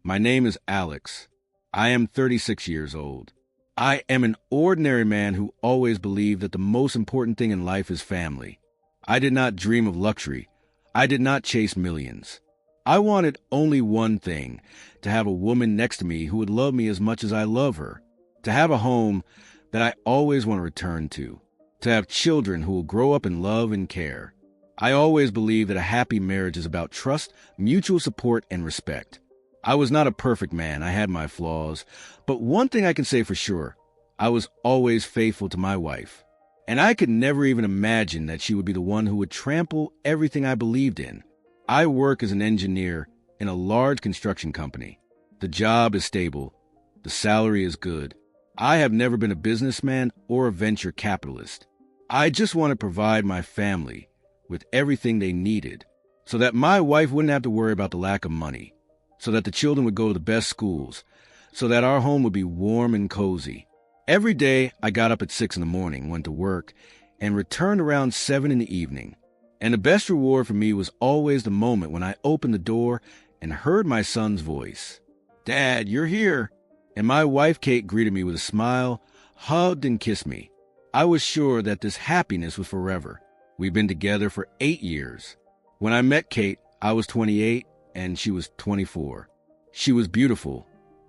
My name is Alex. I am 36 years old. I am an ordinary man who always believed that the most important thing in life is family. I did not dream of luxury. I did not chase millions. I wanted only one thing, to have a woman next to me who would love me as much as I love her, to have a home that I always want to return to have children who will grow up in love and care. I always believed that a happy marriage is about trust, mutual support, and respect. I was not a perfect man. I had my flaws. But one thing I can say for sure, I was always faithful to my wife. And I could never even imagine that she would be the one who would trample everything I believed in. I work as an engineer in a large construction company. The job is stable. The salary is good. I have never been a businessman or a venture capitalist. I just want to provide my family with everything they needed so that my wife wouldn't have to worry about the lack of money, so that the children would go to the best schools, so that our home would be warm and cozy. Every day, I got up at 6 in the morning, went to work, and returned around 7 in the evening. And the best reward for me was always the moment when I opened the door and heard my son's voice. "Dad, you're here." And my wife, Kate, greeted me with a smile, hugged and kissed me. I was sure that this happiness was forever. We've been together for 8 years. When I met Kate, I was 28 and she was 24. She was beautiful,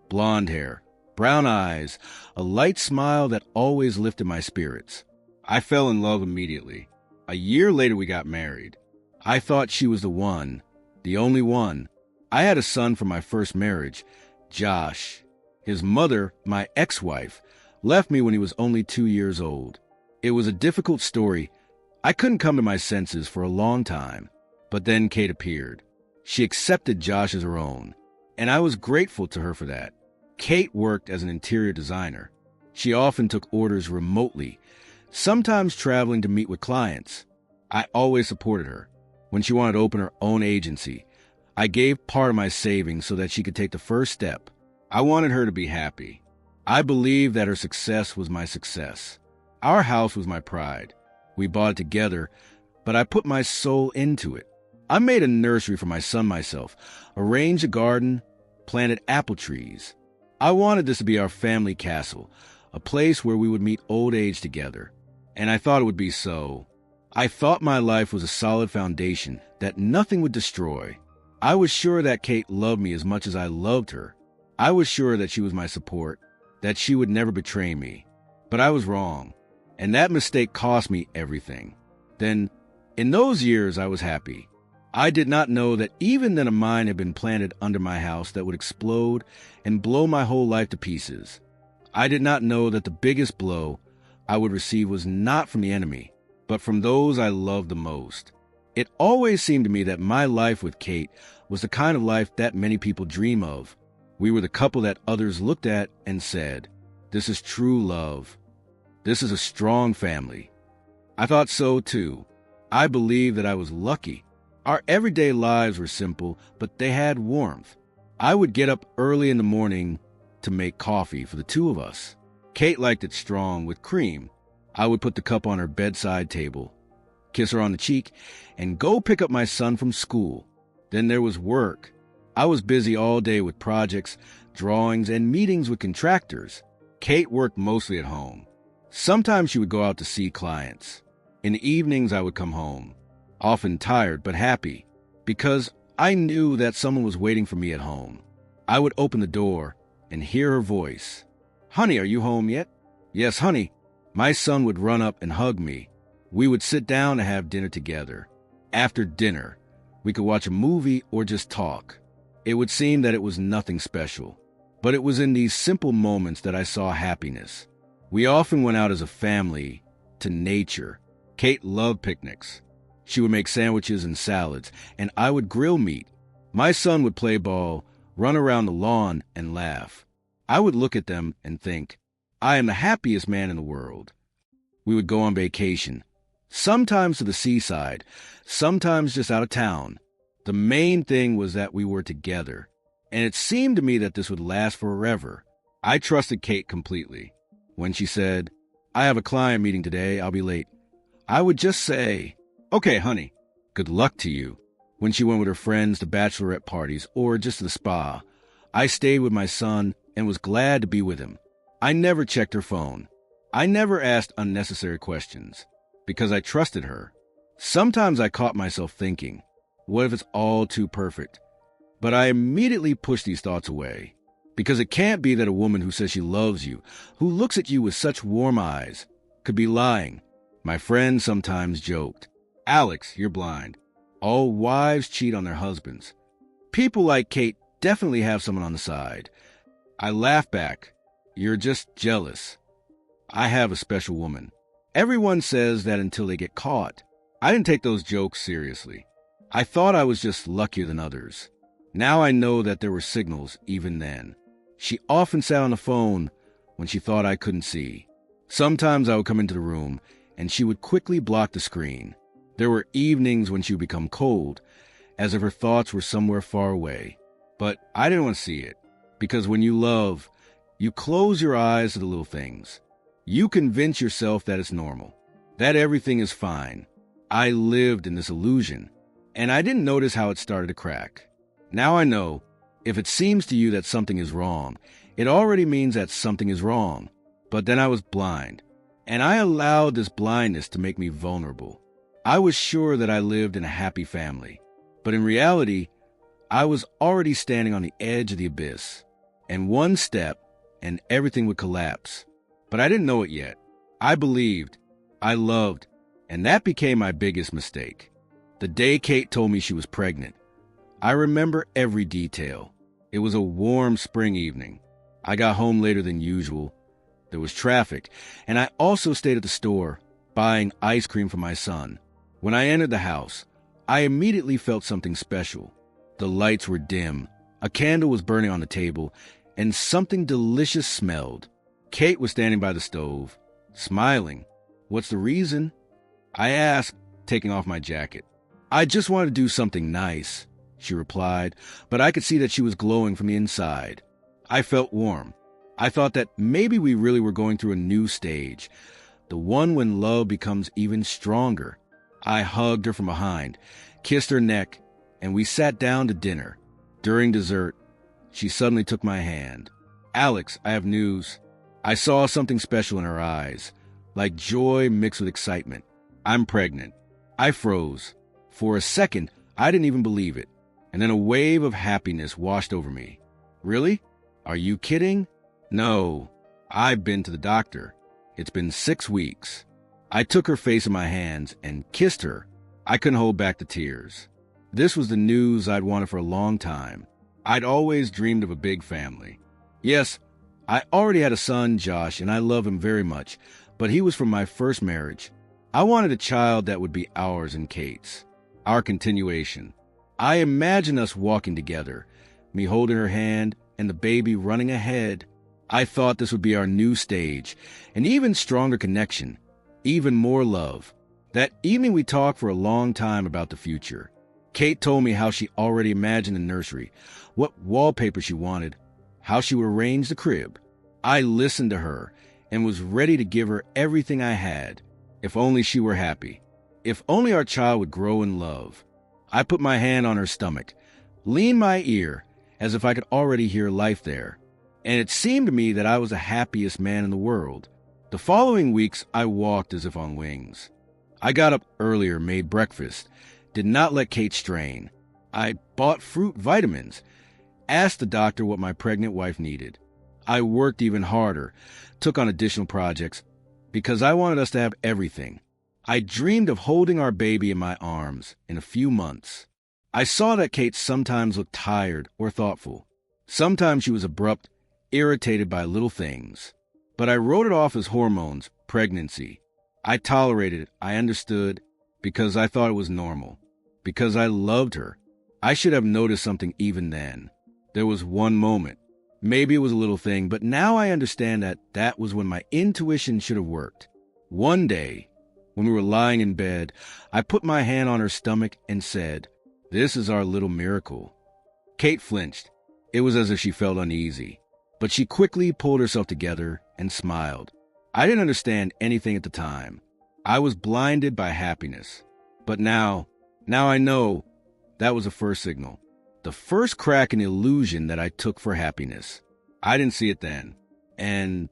blonde hair, brown eyes, a light smile that always lifted my spirits. I fell in love immediately. A year later, we got married. I thought she was the one, the only one. I had a son from my first marriage, Josh. His mother, my ex-wife, left me when he was only 2 years old. It was a difficult story. I couldn't come to my senses for a long time. But then Kate appeared. She accepted Josh as her own, and I was grateful to her for that. Kate worked as an interior designer. She often took orders remotely, sometimes traveling to meet with clients. I always supported her. When she wanted to open her own agency, I gave part of my savings so that she could take the first step. I wanted her to be happy. I believed that her success was my success. Our house was my pride. We bought it together, but I put my soul into it. I made a nursery for my son myself, arranged a garden, planted apple trees. I wanted this to be our family castle, a place where we would meet old age together. And I thought it would be so. I thought my life was a solid foundation that nothing would destroy. I was sure that Kate loved me as much as I loved her. I was sure that she was my support, that she would never betray me. But I was wrong, and that mistake cost me everything. Then, in those years, I was happy. I did not know that even then a mine had been planted under my house that would explode and blow my whole life to pieces. I did not know that the biggest blow I would receive was not from the enemy, but from those I loved the most. It always seemed to me that my life with Kate was the kind of life that many people dream of. We were the couple that others looked at and said, "This is true love. This is a strong family." I thought so too. I believed that I was lucky. Our everyday lives were simple, but they had warmth. I would get up early in the morning to make coffee for the two of us. Kate liked it strong with cream. I would put the cup on her bedside table, kiss her on the cheek, and go pick up my son from school. Then there was work. I was busy all day with projects, drawings, and meetings with contractors. Kate worked mostly at home. Sometimes she would go out to see clients. In the evenings, I would come home, often tired but happy, because I knew that someone was waiting for me at home. I would open the door and hear her voice. "Honey, are you home yet?" "Yes, honey." My son would run up and hug me. We would sit down and have dinner together. After dinner, we could watch a movie or just talk. It would seem that it was nothing special, but it was in these simple moments that I saw happiness. We often went out as a family to nature. Kate loved picnics. She would make sandwiches and salads, and I would grill meat. My son would play ball, run around the lawn, and laugh. I would look at them and think, I am the happiest man in the world. We would go on vacation, sometimes to the seaside, sometimes just out of town. The main thing was that we were together, and it seemed to me that this would last forever. I trusted Kate completely. When she said, "I have a client meeting today, I'll be late," I would just say, "Okay, honey, good luck to you." When she went with her friends to bachelorette parties or just to the spa, I stayed with my son and was glad to be with him. I never checked her phone. I never asked unnecessary questions because I trusted her. Sometimes I caught myself thinking, what if it's all too perfect? But I immediately pushed these thoughts away because it can't be that a woman who says she loves you, who looks at you with such warm eyes, could be lying. My friend sometimes joked, Alex, you're blind. All wives cheat on their husbands. People like Kate definitely have someone on the side. I laughed back, you're just jealous. I have a special woman. Everyone says that until they get caught. I didn't take those jokes seriously. I thought I was just luckier than others. Now I know that there were signals even then. She often sat on the phone when she thought I couldn't see. Sometimes I would come into the room and she would quickly block the screen. There were evenings when she would become cold, as if her thoughts were somewhere far away. But I didn't want to see it, because when you love, you close your eyes to the little things. You convince yourself that it's normal, that everything is fine. I lived in this illusion, and I didn't notice how it started to crack. Now I know, if it seems to you that something is wrong, it already means that something is wrong. But then I was blind, and I allowed this blindness to make me vulnerable. I was sure that I lived in a happy family, but in reality, I was already standing on the edge of the abyss, and one step, and everything would collapse. But I didn't know it yet. I believed, I loved, and that became my biggest mistake. The day Kate told me she was pregnant, I remember every detail. It was a warm spring evening. I got home later than usual. There was traffic, and I also stayed at the store, buying ice cream for my son. When I entered the house, I immediately felt something special. The lights were dim, a candle was burning on the table, and something delicious smelled. Kate was standing by the stove, smiling. What's the reason? I asked, taking off my jacket. I just wanted to do something nice, she replied, but I could see that she was glowing from the inside. I felt warm. I thought that maybe we really were going through a new stage, the one when love becomes even stronger. I hugged her from behind, kissed her neck, and we sat down to dinner. During dessert, she suddenly took my hand. Alex, I have news. I saw something special in her eyes, like joy mixed with excitement. I'm pregnant. I froze. For a second, I didn't even believe it, and then a wave of happiness washed over me. Really? Are you kidding? No. I've been to the doctor. It's been 6 weeks. I took her face in my hands and kissed her. I couldn't hold back the tears. This was the news I'd wanted for a long time. I'd always dreamed of a big family. Yes, I already had a son, Josh, and I love him very much, but he was from my first marriage. I wanted a child that would be ours and Kate's, our continuation. I imagined us walking together, me holding her hand and the baby running ahead. I thought this would be our new stage, an even stronger connection, even more love. That evening we talked for a long time about the future. Kate told me how she already imagined the nursery, what wallpaper she wanted, how she would arrange the crib. I listened to her and was ready to give her everything I had. If only she were happy. If only our child would grow in love. I put my hand on her stomach, leaned my ear, as if I could already hear life there. And it seemed to me that I was the happiest man in the world. The following weeks, I walked as if on wings. I got up earlier, made breakfast, did not let Kate strain. I bought fruit vitamins, asked the doctor what my pregnant wife needed. I worked even harder, took on additional projects, because I wanted us to have everything. I dreamed of holding our baby in my arms in a few months. I saw that Kate sometimes looked tired or thoughtful. Sometimes she was abrupt, irritated by little things. But I wrote it off as hormones, pregnancy. I tolerated it, I understood, because I thought it was normal. Because I loved her. I should have noticed something even then. There was one moment. Maybe it was a little thing, but now I understand that that was when my intuition should have worked. One day, when we were lying in bed, I put my hand on her stomach and said, "This is our little miracle." Kate flinched. It was as if she felt uneasy. But she quickly pulled herself together and smiled. I didn't understand anything at the time. I was blinded by happiness. But now I know that was the first signal. The first crack in the illusion that I took for happiness. I didn't see it then. And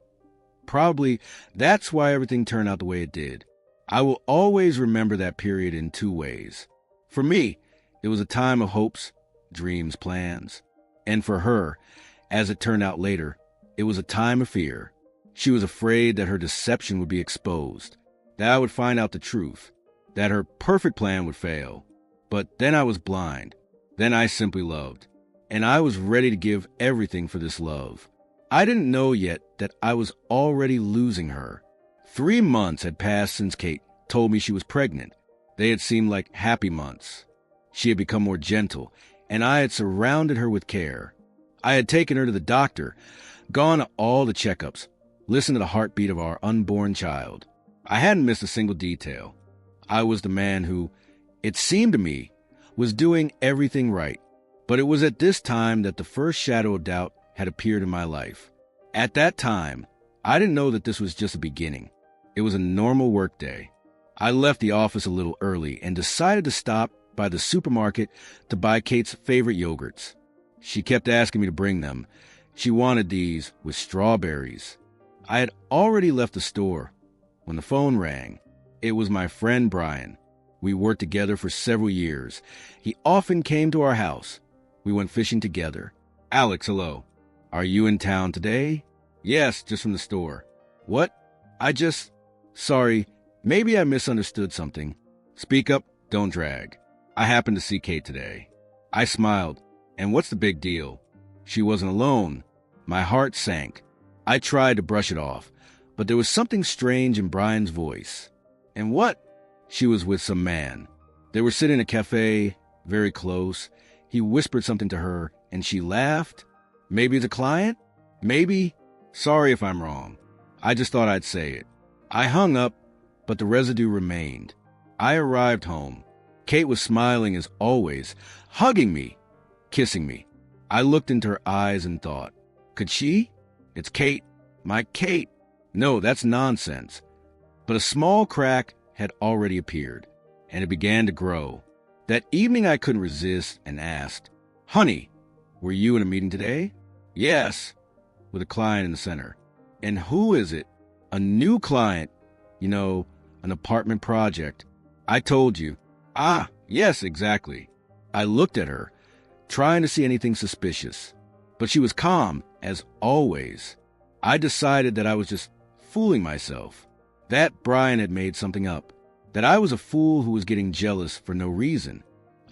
probably that's why everything turned out the way it did. I will always remember that period in two ways. For me, it was a time of hopes, dreams, plans. And for her, as it turned out later, it was a time of fear. She was afraid that her deception would be exposed, that I would find out the truth, that her perfect plan would fail. But then I was blind. Then I simply loved. And I was ready to give everything for this love. I didn't know yet that I was already losing her. 3 months had passed since Kate told me she was pregnant. They had seemed like happy months. She had become more gentle, and I had surrounded her with care. I had taken her to the doctor, gone to all the checkups, listened to the heartbeat of our unborn child. I hadn't missed a single detail. I was the man who, it seemed to me, was doing everything right. But it was at this time that the first shadow of doubt had appeared in my life. At that time, I didn't know that this was just a beginning. It was a normal work day. I left the office a little early and decided to stop by the supermarket to buy Kate's favorite yogurts. She kept asking me to bring them. She wanted these with strawberries. I had already left the store when the phone rang. It was my friend Brian. We worked together for several years. He often came to our house. We went fishing together. Alex, hello. Are you in town today? Yes, just from the store. What? Sorry, maybe I misunderstood something. Speak up, don't drag. I happened to see Kate today. I smiled. And what's the big deal? She wasn't alone. My heart sank. I tried to brush it off, but there was something strange in Brian's voice. And what? She was with some man. They were sitting in a cafe, very close. He whispered something to her, and she laughed. Maybe the client? Maybe? Sorry if I'm wrong. I just thought I'd say it. I hung up, but the residue remained. I arrived home. Kate was smiling as always, hugging me, kissing me. I looked into her eyes and thought, could she? It's Kate. My Kate. No, that's nonsense. But a small crack had already appeared, and it began to grow. That evening I couldn't resist and asked, Honey, were you in a meeting today? Yes, with a client in the center. And who is it? A new client, an apartment project. I told you. Ah, yes, exactly. I looked at her, trying to see anything suspicious, but she was calm, as always. I decided that I was just fooling myself, that Brian had made something up, that I was a fool who was getting jealous for no reason.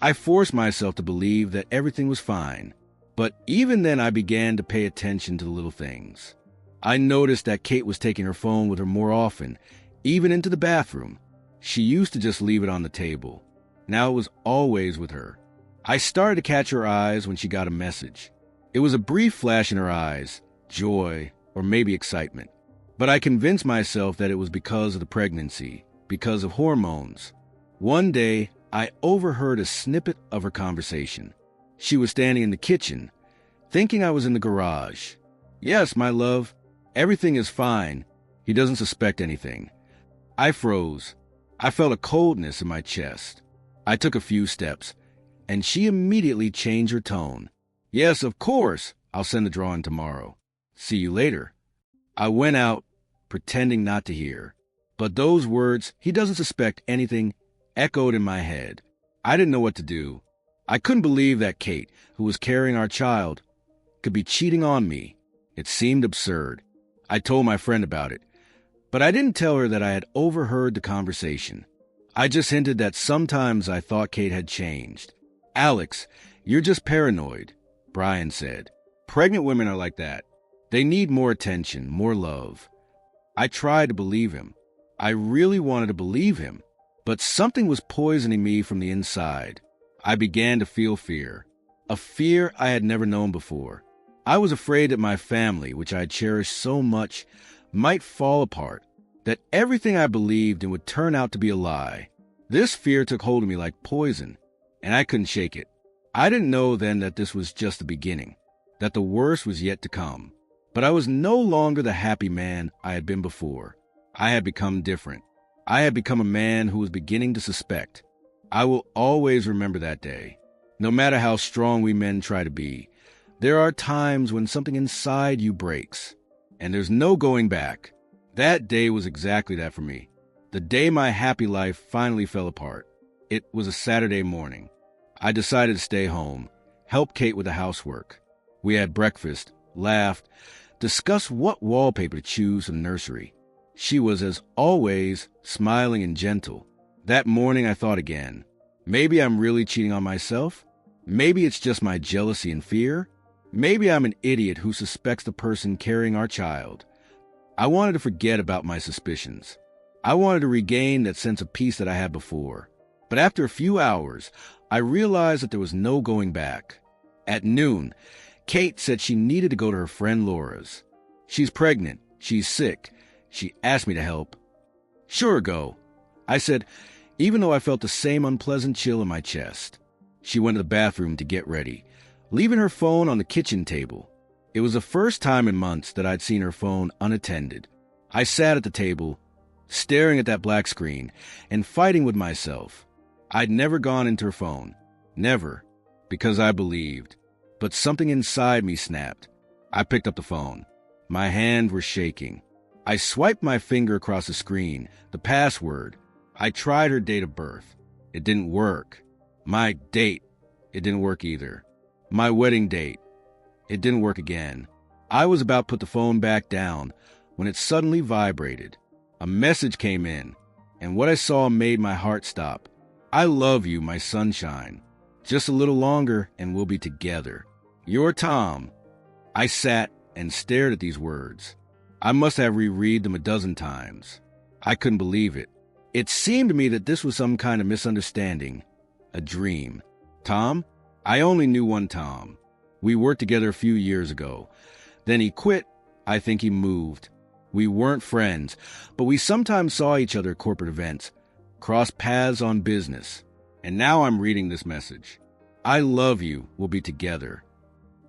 I forced myself to believe that everything was fine, but even then I began to pay attention to the little things. I noticed that Kate was taking her phone with her more often, even into the bathroom. She used to just leave it on the table. Now it was always with her. I started to catch her eyes when she got a message. It was a brief flash in her eyes, joy, or maybe excitement. But I convinced myself that it was because of the pregnancy, because of hormones. One day, I overheard a snippet of her conversation. She was standing in the kitchen, thinking I was in the garage. Yes, my love, everything is fine. He doesn't suspect anything. I froze. I felt a coldness in my chest. I took a few steps, and she immediately changed her tone. Yes, of course, I'll send the drawing tomorrow. See you later. I went out, pretending not to hear. But those words, he doesn't suspect anything, echoed in my head. I didn't know what to do. I couldn't believe that Kate, who was carrying our child, could be cheating on me. It seemed absurd. I told my friend about it, but I didn't tell her that I had overheard the conversation. I just hinted that sometimes I thought Kate had changed. Alex, you're just paranoid, Brian said. Pregnant women are like that. They need more attention, more love. I tried to believe him. I really wanted to believe him, but something was poisoning me from the inside. I began to feel fear, a fear I had never known before. I was afraid that my family, which I had cherished so much, might fall apart, that everything I believed in would turn out to be a lie. This fear took hold of me like poison, and I couldn't shake it. I didn't know then that this was just the beginning, that the worst was yet to come. But I was no longer the happy man I had been before. I had become different. I had become a man who was beginning to suspect. I will always remember that day. No matter how strong we men try to be, there are times when something inside you breaks, and there's no going back. That day was exactly that for me. The day my happy life finally fell apart. It was a Saturday morning. I decided to stay home, help Kate with the housework. We had breakfast, laughed, discussed what wallpaper to choose for the nursery. She was, as always, smiling and gentle. That morning I thought again, maybe I'm really cheating on myself. Maybe it's just my jealousy and fear. Maybe I'm an idiot who suspects the person carrying our child. I wanted to forget about my suspicions. I wanted to regain that sense of peace that I had before. But after a few hours, I realized that there was no going back. At noon, Kate said she needed to go to her friend Laura's. She's pregnant. She's sick. She asked me to help. Sure, go. I said, even though I felt the same unpleasant chill in my chest. She went to the bathroom to get ready, leaving her phone on the kitchen table. It was the first time in months that I'd seen her phone unattended. I sat at the table, staring at that black screen and fighting with myself. I'd never gone into her phone. Never. Because I believed. But something inside me snapped. I picked up the phone. My hands were shaking. I swiped my finger across the screen, the password. I tried her date of birth. It didn't work. My date. It didn't work either. My wedding date. It didn't work again. I was about to put the phone back down when it suddenly vibrated. A message came in, and what I saw made my heart stop. I love you, my sunshine. Just a little longer and we'll be together. You're Tom. I sat and stared at these words. I must have reread them a dozen times. I couldn't believe it. It seemed to me that this was some kind of misunderstanding, a dream. Tom? I only knew one Tom. We worked together a few years ago. Then he quit. I think he moved. We weren't friends, but we sometimes saw each other at corporate events, crossed paths on business. And now I'm reading this message. I love you. We'll be together.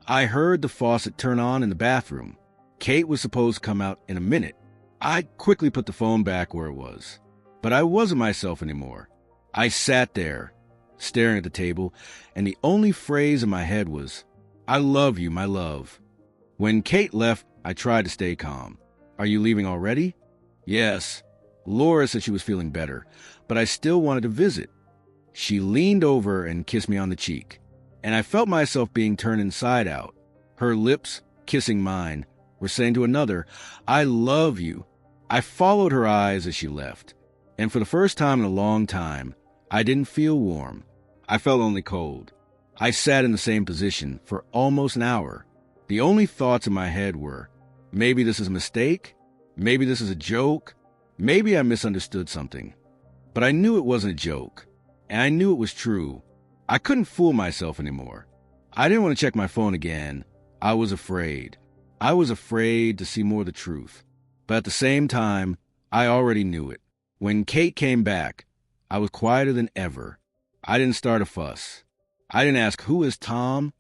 I heard the faucet turn on in the bathroom. Kate was supposed to come out in a minute. I quickly put the phone back where it was. But I wasn't myself anymore. I sat there, staring at the table, and the only phrase in my head was, I love you, my love. When Kate left, I tried to stay calm. Are you leaving already? Yes. Laura said she was feeling better, but I still wanted to visit. She leaned over and kissed me on the cheek, and I felt myself being turned inside out. Her lips, kissing mine, were saying to another, I love you. I followed her eyes as she left, and for the first time in a long time, I didn't feel warm. I felt only cold. I sat in the same position for almost an hour. The only thoughts in my head were, maybe this is a mistake, maybe this is a joke, maybe I misunderstood something. But I knew it wasn't a joke, and I knew it was true. I couldn't fool myself anymore. I didn't want to check my phone again. I was afraid. I was afraid to see more of the truth. But at the same time, I already knew it. When Kate came back, I was quieter than ever. I didn't start a fuss. I didn't ask, who is Tom?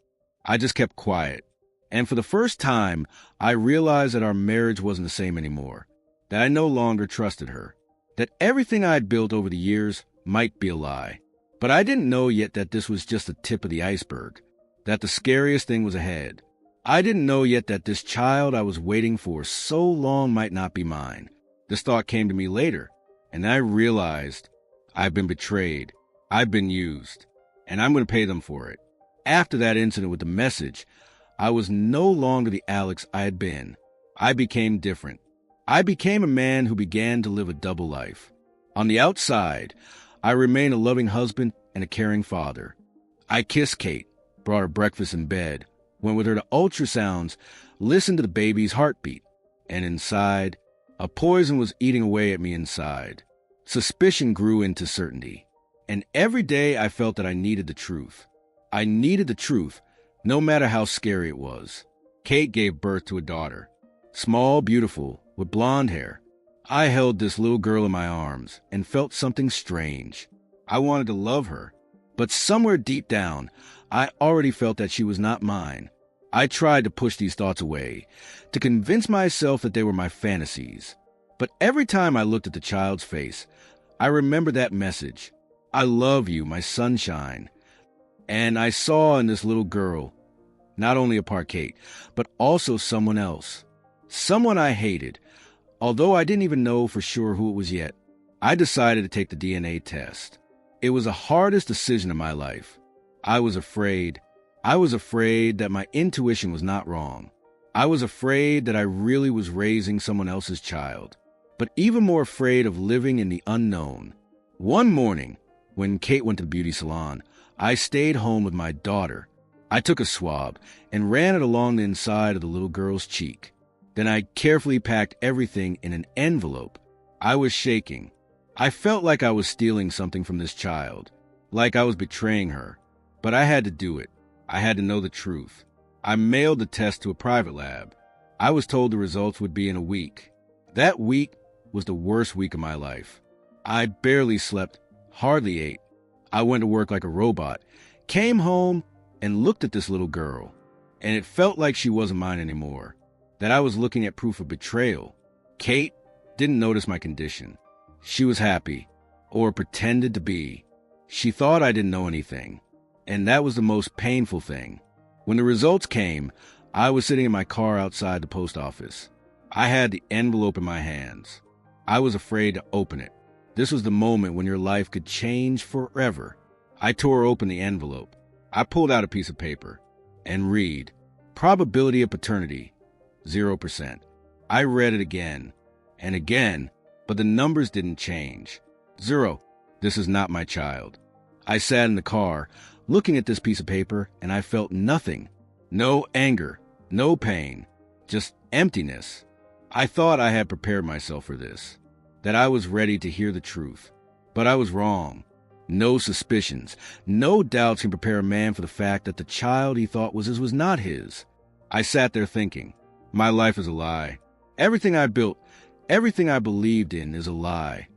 I just kept quiet. And for the first time, I realized that our marriage wasn't the same anymore, that I no longer trusted her, that everything I had built over the years might be a lie. But I didn't know yet that this was just the tip of the iceberg, that the scariest thing was ahead. I didn't know yet that this child I was waiting for so long might not be mine. This thought came to me later, and I realized I've been betrayed, I've been used, and I'm going to pay them for it. After that incident with the message, I was no longer the Alex I had been. I became different. I became a man who began to live a double life. On the outside, I remained a loving husband and a caring father. I kissed Kate, brought her breakfast in bed, went with her to ultrasounds, listened to the baby's heartbeat. And inside, a poison was eating away at me inside. Suspicion grew into certainty. And every day I felt that I needed the truth. I needed the truth, no matter how scary it was. Kate gave birth to a daughter. Small, beautiful, with blonde hair. I held this little girl in my arms and felt something strange. I wanted to love her, but somewhere deep down, I already felt that she was not mine. I tried to push these thoughts away, to convince myself that they were my fantasies. But every time I looked at the child's face, I remembered that message. I love you, my sunshine. And I saw in this little girl not only a part Kate, but also someone else. Someone I hated, although I didn't even know for sure who it was yet. I decided to take the DNA test. It was the hardest decision of my life. I was afraid. I was afraid that my intuition was not wrong. I was afraid that I really was raising someone else's child, but even more afraid of living in the unknown. One morning, when Kate went to the beauty salon, I stayed home with my daughter. I took a swab and ran it along the inside of the little girl's cheek. Then I carefully packed everything in an envelope. I was shaking. I felt like I was stealing something from this child, like I was betraying her. But I had to do it. I had to know the truth. I mailed the test to a private lab. I was told the results would be in a week. That week was the worst week of my life. I barely slept, hardly ate. I went to work like a robot, came home and looked at this little girl, and it felt like she wasn't mine anymore, that I was looking at proof of betrayal. Kate didn't notice my condition. She was happy, or pretended to be. She thought I didn't know anything, and that was the most painful thing. When the results came, I was sitting in my car outside the post office. I had the envelope in my hands. I was afraid to open it. This was the moment when your life could change forever. I tore open the envelope. I pulled out a piece of paper and read, probability of paternity, 0%. I read it again and again, but the numbers didn't change. 0. This is not my child. I sat in the car, looking at this piece of paper, and I felt nothing. No anger, no pain, just emptiness. I thought I had prepared myself for this, that I was ready to hear the truth. But I was wrong. No suspicions, no doubts can prepare a man for the fact that the child he thought was his was not his. I sat there thinking, my life is a lie. Everything I built, everything I believed in is a lie.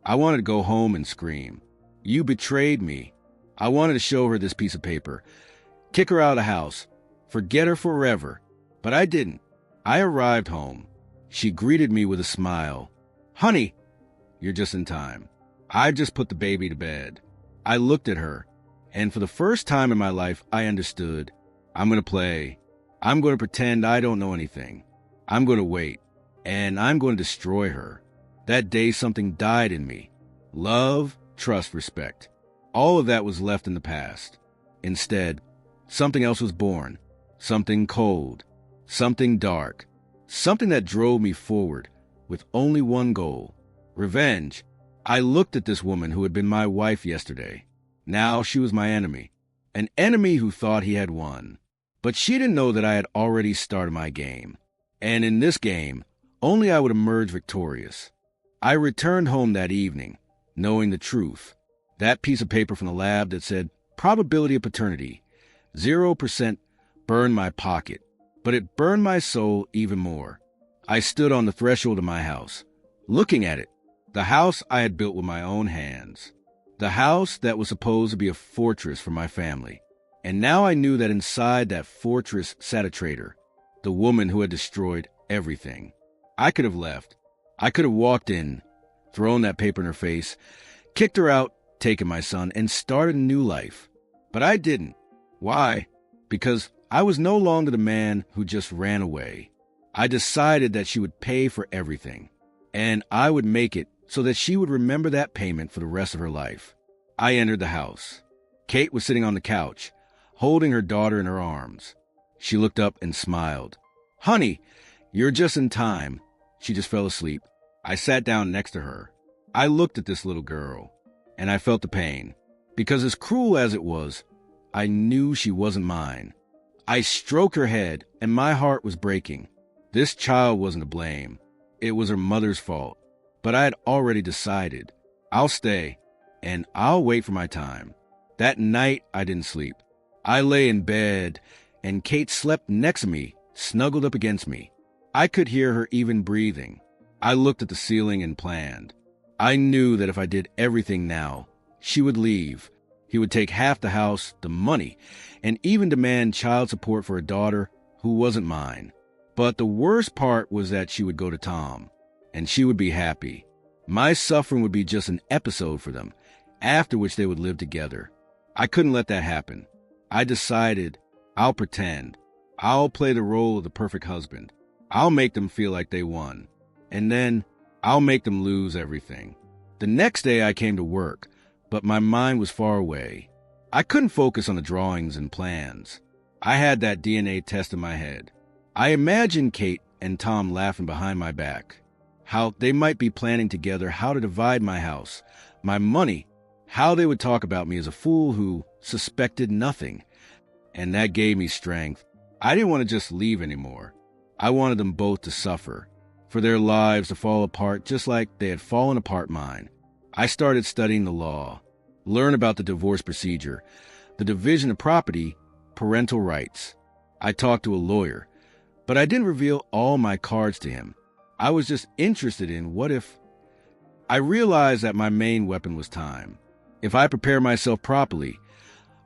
I wanted to go home and scream. You betrayed me. I wanted to show her this piece of paper, kick her out of the house, forget her forever. But I didn't. I arrived home. She greeted me with a smile. Honey, you're just in time. I just put the baby to bed. I looked at her, and for the first time in my life, I understood. I'm going to play. I'm going to pretend I don't know anything. I'm going to wait, and I'm going to destroy her. That day, something died in me. Love, trust, respect. All of that was left in the past. Instead, something else was born. Something cold. Something dark. Something that drove me forward with only one goal: revenge. I looked at this woman who had been my wife yesterday. Now she was my enemy. An enemy who thought he had won. But she didn't know that I had already started my game. And in this game, only I would emerge victorious. I returned home that evening, knowing the truth. That piece of paper from the lab that said probability of paternity, 0%, burned my pocket. But it burned my soul even more. I stood on the threshold of my house, looking at it. The house I had built with my own hands. The house that was supposed to be a fortress for my family. And now I knew that inside that fortress sat a traitor, the woman who had destroyed everything. I could have left. I could have walked in, thrown that paper in her face, kicked her out, taken my son, and started a new life. But I didn't. Why? Because I was no longer the man who just ran away. I decided that she would pay for everything, and I would make it so that she would remember that payment for the rest of her life. I entered the house. Kate was sitting on the couch, holding her daughter in her arms. She looked up and smiled. Honey, you're just in time. She just fell asleep. I sat down next to her. I looked at this little girl, and I felt the pain, because as cruel as it was, I knew she wasn't mine. I stroked her head, and my heart was breaking. This child wasn't to blame. It was her mother's fault. But I had already decided. I'll stay, and I'll wait for my time. That night, I didn't sleep. I lay in bed, and Kate slept next to me, snuggled up against me. I could hear her even breathing. I looked at the ceiling and planned. I knew that if I did everything now, she would leave. He would take half the house, the money, and even demand child support for a daughter who wasn't mine. But the worst part was that she would go to Tom, and she would be happy. My suffering would be just an episode for them, after which they would live together. I couldn't let that happen. I decided, I'll pretend. I'll play the role of the perfect husband. I'll make them feel like they won. And then I'll make them lose everything. The next day I came to work, but my mind was far away. I couldn't focus on the drawings and plans. I had that DNA test in my head. I imagined Kate and Tom laughing behind my back. How they might be planning together how to divide my house, my money, how they would talk about me as a fool who suspected nothing. And that gave me strength. I didn't want to just leave anymore. I wanted them both to suffer, for their lives to fall apart just like they had fallen apart mine. I started studying the law, learn about the divorce procedure, the division of property, parental rights. I talked to a lawyer, but I didn't reveal all my cards to him. I was just interested in what if. I realized that my main weapon was time. If I prepared myself properly,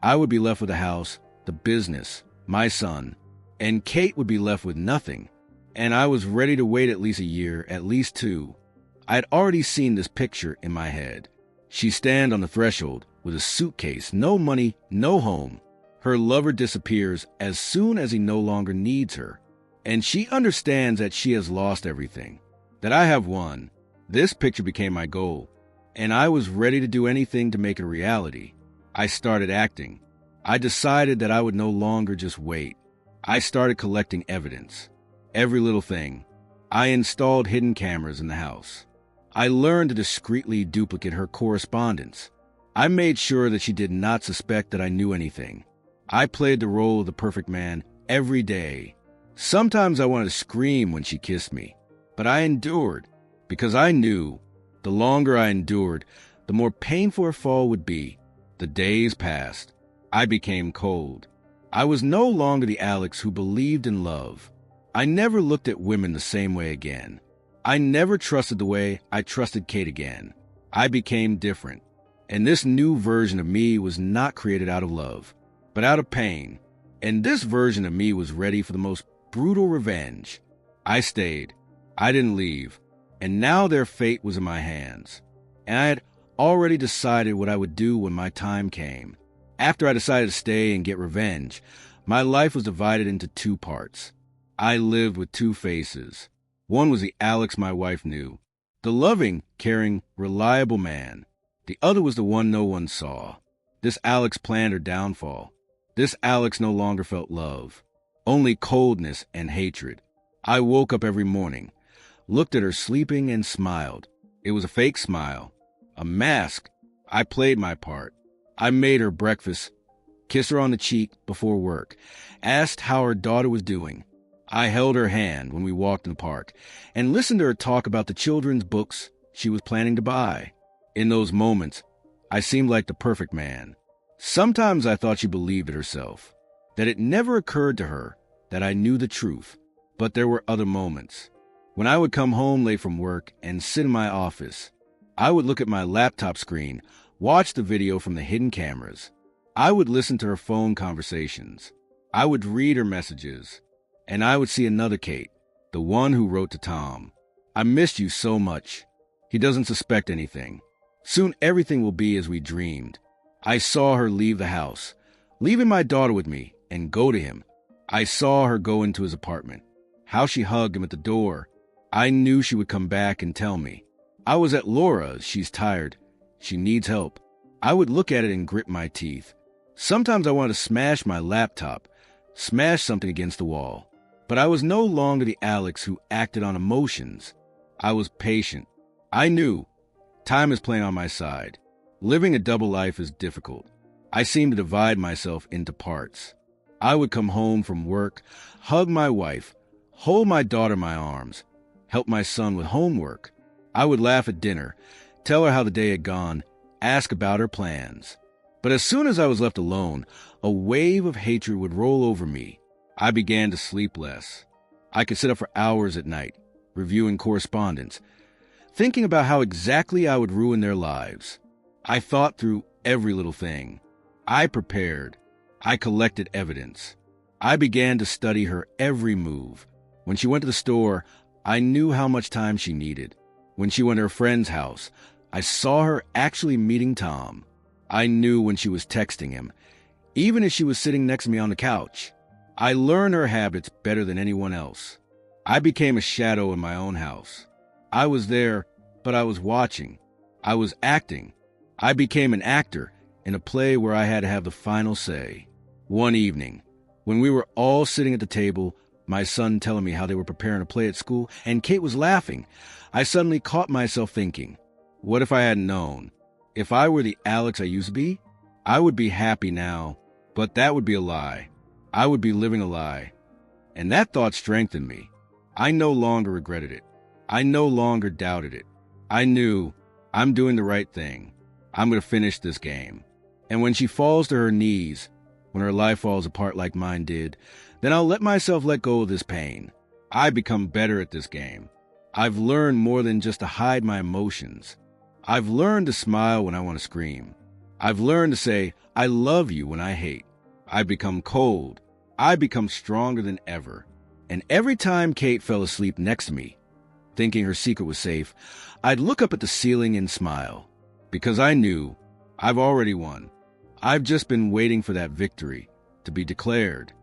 I would be left with the house, the business, my son, and Kate would be left with nothing. And I was ready to wait at least a year, at least 2. I had already seen this picture in my head. She stand on the threshold with a suitcase, no money, no home. Her lover disappears as soon as he no longer needs her. And she understands that she has lost everything, that I have won. This picture became my goal, and I was ready to do anything to make it a reality. I started acting. I decided that I would no longer just wait. I started collecting evidence. Every little thing. I installed hidden cameras in the house. I learned to discreetly duplicate her correspondence. I made sure that she did not suspect that I knew anything. I played the role of the perfect man every day. Sometimes I wanted to scream when she kissed me, but I endured because I knew the longer I endured, the more painful her fall would be. The days passed. I became cold. I was no longer the Alex who believed in love. I never looked at women the same way again. I never trusted the way I trusted Kate again. I became different. And this new version of me was not created out of love, but out of pain. And this version of me was ready for the most brutal revenge. I stayed. I didn't leave. And now their fate was in my hands. And I had already decided what I would do when my time came. After I decided to stay and get revenge, my life was divided into 2 parts. I lived with 2 faces. One was the Alex my wife knew, the loving, caring, reliable man. The other was the one no one saw. This Alex planned her downfall. This Alex no longer felt love, only coldness and hatred. I woke up every morning, looked at her sleeping and smiled. It was a fake smile, a mask. I played my part. I made her breakfast, kissed her on the cheek before work, asked how her daughter was doing. I held her hand when we walked in the park and listened to her talk about the children's books she was planning to buy. In those moments, I seemed like the perfect man. Sometimes I thought she believed it herself, that it never occurred to her that I knew the truth. But there were other moments. When I would come home late from work and sit in my office, I would look at my laptop screen, watch the video from the hidden cameras. I would listen to her phone conversations. I would read her messages. And I would see another Kate, the one who wrote to Tom, "I missed you so much. He doesn't suspect anything. Soon everything will be as we dreamed." I saw her leave the house, leaving my daughter with me, and go to him. I saw her go into his apartment, how she hugged him at the door. I knew she would come back and tell me. I was at Laura's. She's tired. She needs help. I would look at it and grit my teeth. Sometimes I wanted to smash my laptop, smash something against the wall. But I was no longer the Alex who acted on emotions. I was patient. I knew time is playing on my side. Living a double life is difficult. I seemed to divide myself into parts. I would come home from work, hug my wife, hold my daughter in my arms, help my son with homework. I would laugh at dinner, tell her how the day had gone, ask about her plans. But as soon as I was left alone, a wave of hatred would roll over me. I began to sleep less. I could sit up for hours at night, reviewing correspondence, thinking about how exactly I would ruin their lives. I thought through every little thing. I prepared. I collected evidence. I began to study her every move. When she went to the store, I knew how much time she needed. When she went to her friend's house, I saw her actually meeting Tom. I knew when she was texting him, even if she was sitting next to me on the couch. I learned her habits better than anyone else. I became a shadow in my own house. I was there, but I was watching. I was acting. I became an actor in a play where I had to have the final say. One evening, when we were all sitting at the table, my son telling me how they were preparing a play at school, and Kate was laughing, I suddenly caught myself thinking, what if I hadn't known? If I were the Alex I used to be, I would be happy now, but that would be a lie. I would be living a lie. And that thought strengthened me. I no longer regretted it. I no longer doubted it. I knew I'm doing the right thing. I'm going to finish this game. And when she falls to her knees, when her life falls apart like mine did, then I'll let myself let go of this pain. I become better at this game. I've learned more than just to hide my emotions. I've learned to smile when I want to scream. I've learned to say, I love you when I hate. I've become cold. I become stronger than ever. And every time Kate fell asleep next to me, thinking her secret was safe, I'd look up at the ceiling and smile. Because I knew I've already won. I've just been waiting for that victory to be declared.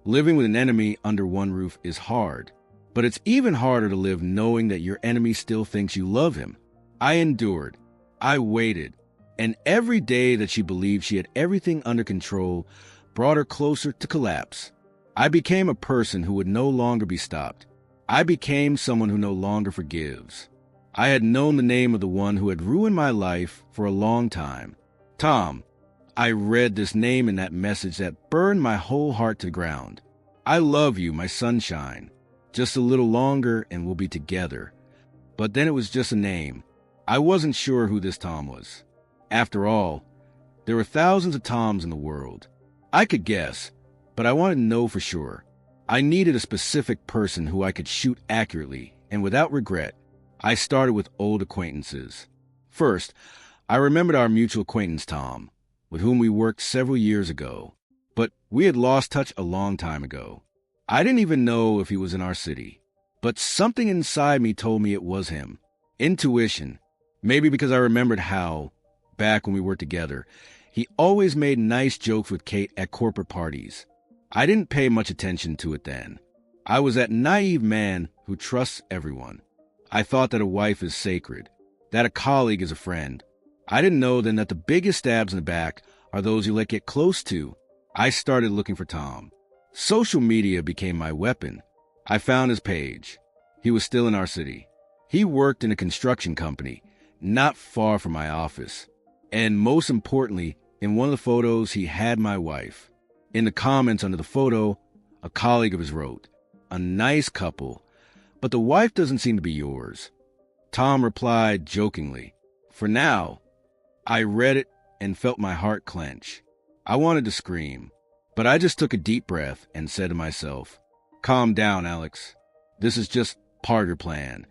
Living with an enemy under one roof is hard, but it's even harder to live knowing that your enemy still thinks you love him. I endured. I waited. And every day that she believed she had everything under control brought her closer to collapse. I became a person who would no longer be stopped. I became someone who no longer forgives. I had known the name of the one who had ruined my life for a long time. Tom. I read this name in that message that burned my whole heart to the ground. I love you, my sunshine. Just a little longer and we'll be together. But then it was just a name. I wasn't sure who this Tom was. After all, there were thousands of Toms in the world. I could guess, but I wanted to know for sure. I needed a specific person who I could shoot accurately and without regret. I started with old acquaintances. First, I remembered our mutual acquaintance Tom, with whom we worked several years ago, but we had lost touch a long time ago. I didn't even know if he was in our city, but something inside me told me it was him. Intuition, maybe because I remembered how, back when we were together, he always made nice jokes with Kate at corporate parties. I didn't pay much attention to it then. I was that naive man who trusts everyone. I thought that a wife is sacred, that a colleague is a friend. I didn't know then that the biggest stabs in the back are those you let get close to. I started looking for Tom. Social media became my weapon. I found his page. He was still in our city. He worked in a construction company, not far from my office. And most importantly, in one of the photos, he had my wife. In the comments under the photo, a colleague of his wrote, "A nice couple, but the wife doesn't seem to be yours." Tom replied jokingly, "For now." I read it and felt my heart clench. I wanted to scream, but I just took a deep breath and said to myself, "Calm down, Alex. This is just part of your plan."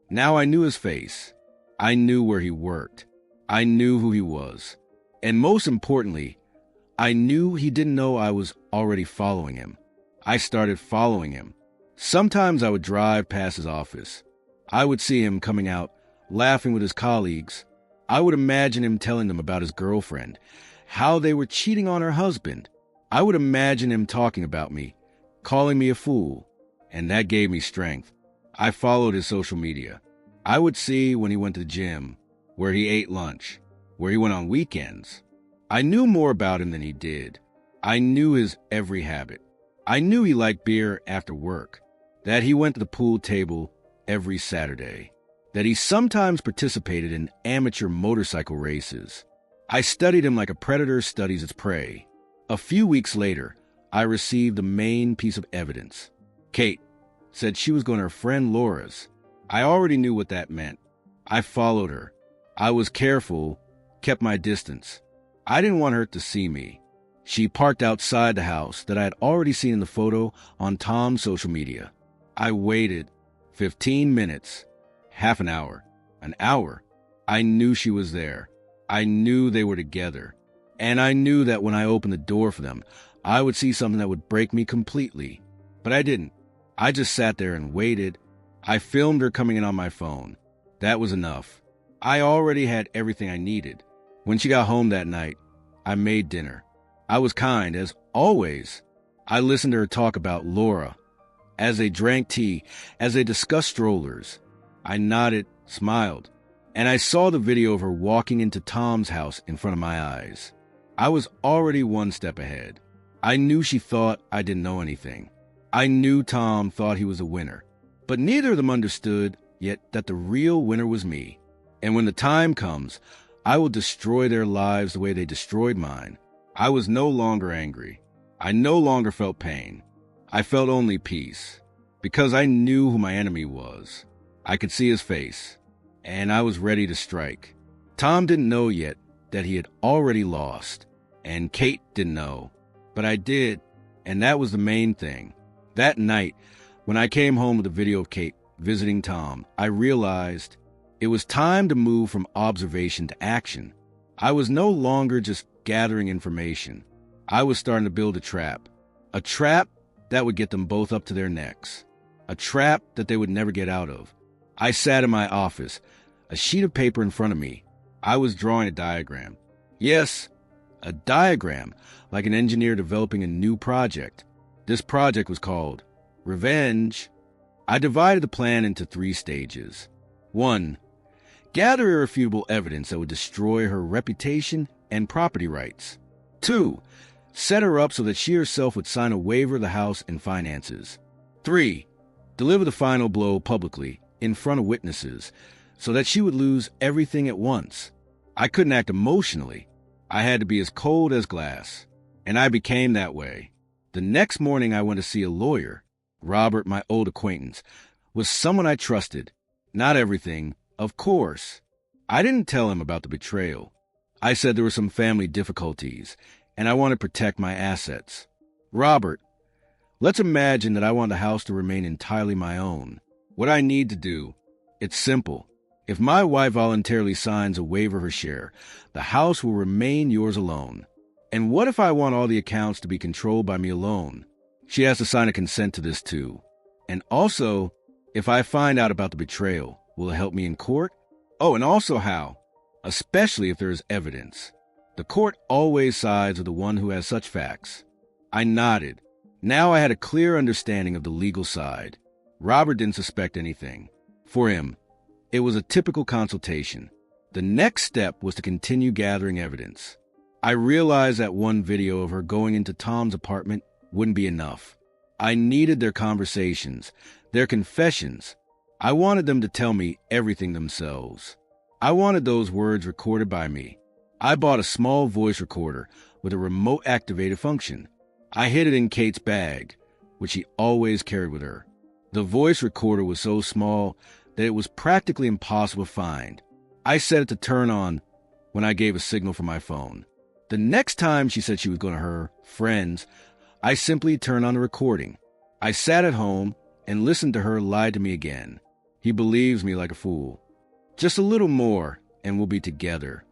Now I knew his face. I knew where he worked. I knew who he was. And most importantly, I knew he didn't know I was already following him. I started following him. Sometimes I would drive past his office. I would see him coming out, laughing with his colleagues. I would imagine him telling them about his girlfriend, how they were cheating on her husband. I would imagine him talking about me, calling me a fool, and that gave me strength. I followed his social media. I would see when he went to the gym, where he ate lunch, where he went on weekends. I knew more about him than he did. I knew his every habit. I knew he liked beer after work, that he went to the pool table every Saturday, that he sometimes participated in amateur motorcycle races. I studied him like a predator studies its prey. A few weeks later, I received the main piece of evidence. Kate said she was going to her friend Laura's. I already knew what that meant. I followed her. I was careful, kept my distance. I didn't want her to see me. She parked outside the house that I had already seen in the photo on Tom's social media. I waited 15 minutes, half an hour, an hour. I knew she was there. I knew they were together. And I knew that when I opened the door for them, I would see something that would break me completely. But I didn't. I just sat there and waited. I filmed her coming in on my phone. That was enough. I already had everything I needed. When she got home that night, I made dinner. I was kind, as always. I listened to her talk about Laura. As they drank tea, as they discussed strollers, I nodded, smiled, and I saw the video of her walking into Tom's house in front of my eyes. I was already one step ahead. I knew she thought I didn't know anything. I knew Tom thought he was a winner. But neither of them understood yet that the real winner was me. And when the time comes, I will destroy their lives the way they destroyed mine. I was no longer angry. I no longer felt pain. I felt only peace. Because I knew who my enemy was. I could see his face. And I was ready to strike. Tom didn't know yet that he had already lost. And Kate didn't know. But I did. And that was the main thing. That night, when I came home with a video of Kate visiting Tom, I realized it was time to move from observation to action. I was no longer just gathering information. I was starting to build a trap that would get them both up to their necks, a trap that they would never get out of. I sat in my office, a sheet of paper in front of me. I was drawing a diagram. Yes, a diagram, like an engineer developing a new project. This project was called Revenge. I divided the plan into 3 stages. 1. Gather irrefutable evidence that would destroy her reputation and property rights. 2. Set her up so that she herself would sign a waiver of the house and finances. 3. Deliver the final blow publicly, in front of witnesses, so that she would lose everything at once. I couldn't act emotionally. I had to be as cold as glass. And I became that way. The next morning I went to see a lawyer. Robert, my old acquaintance, was someone I trusted. Not everything, of course. I didn't tell him about the betrayal. I said there were some family difficulties, and I wanted to protect my assets. Robert, let's imagine that I want the house to remain entirely my own. What I need to do, it's simple. If my wife voluntarily signs a waiver of her share, the house will remain yours alone. And what if I want all the accounts to be controlled by me alone? She has to sign a consent to this too. And also, if I find out about the betrayal, will it help me in court? Oh, and also how? Especially if there is evidence. The court always sides with the one who has such facts. I nodded. Now I had a clear understanding of the legal side. Robert didn't suspect anything. For him, it was a typical consultation. The next step was to continue gathering evidence. I realized that one video of her going into Tom's apartment wouldn't be enough. I needed their conversations, their confessions. I wanted them to tell me everything themselves. I wanted those words recorded by me. I bought a small voice recorder with a remote activated function. I hid it in Kate's bag, which she always carried with her. The voice recorder was so small that it was practically impossible to find. I set it to turn on when I gave a signal from my phone. The next time she said she was going to her friends, I simply turned on the recording. I sat at home and listened to her lie to me again. He believes me like a fool. Just a little more and we'll be together.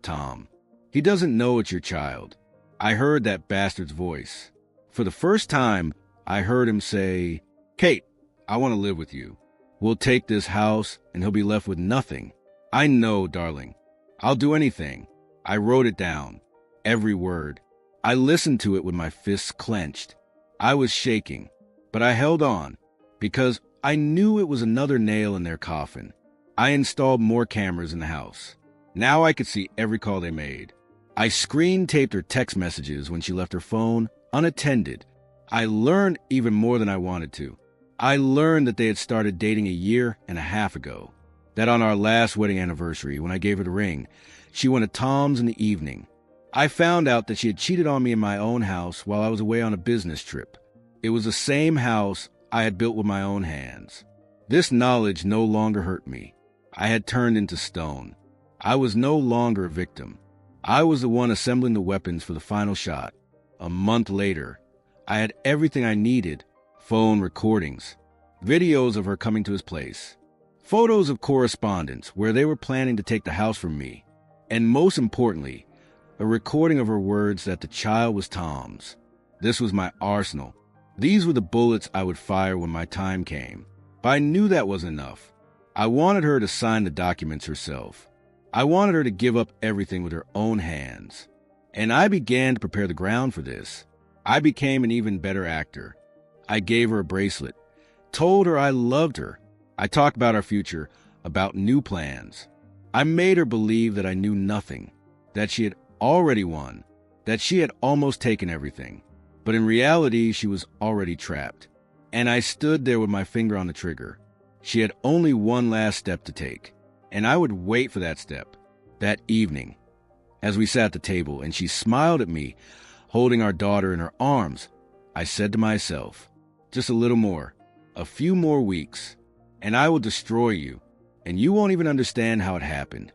Tom. He doesn't know it's your child. I heard that bastard's voice. For the first time, I heard him say, Kate, I want to live with you. We'll take this house and he'll be left with nothing. I know, darling. I'll do anything. I wrote it down. Every word. I listened to it with my fists clenched. I was shaking, but I held on because I knew it was another nail in their coffin. I installed more cameras in the house. Now I could see every call they made. I screen taped her text messages when she left her phone unattended. I learned even more than I wanted to. I learned that they had started dating a year and a half ago. That on our last wedding anniversary, when I gave her the ring, she went to Tom's in the evening. I found out that she had cheated on me in my own house while I was away on a business trip. It was the same house I had built with my own hands. This knowledge no longer hurt me. I had turned into stone. I was no longer a victim. I was the one assembling the weapons for the final shot. A month later, I had everything I needed. Phone recordings, videos of her coming to his place, photos of correspondence where they were planning to take the house from me, and most importantly, a recording of her words that the child was Tom's. This was my arsenal. These were the bullets I would fire when my time came. But I knew that wasn't enough. I wanted her to sign the documents herself. I wanted her to give up everything with her own hands. And I began to prepare the ground for this. I became an even better actor. I gave her a bracelet, told her I loved her. I talked about our future, about new plans. I made her believe that I knew nothing, that she had already won, that she had almost taken everything. But in reality, she was already trapped. And I stood there with my finger on the trigger. She had only one last step to take, and I would wait for that step. That evening, as we sat at the table and she smiled at me, holding our daughter in her arms, I said to myself, just a little more, a few more weeks, and I will destroy you, and you won't even understand how it happened.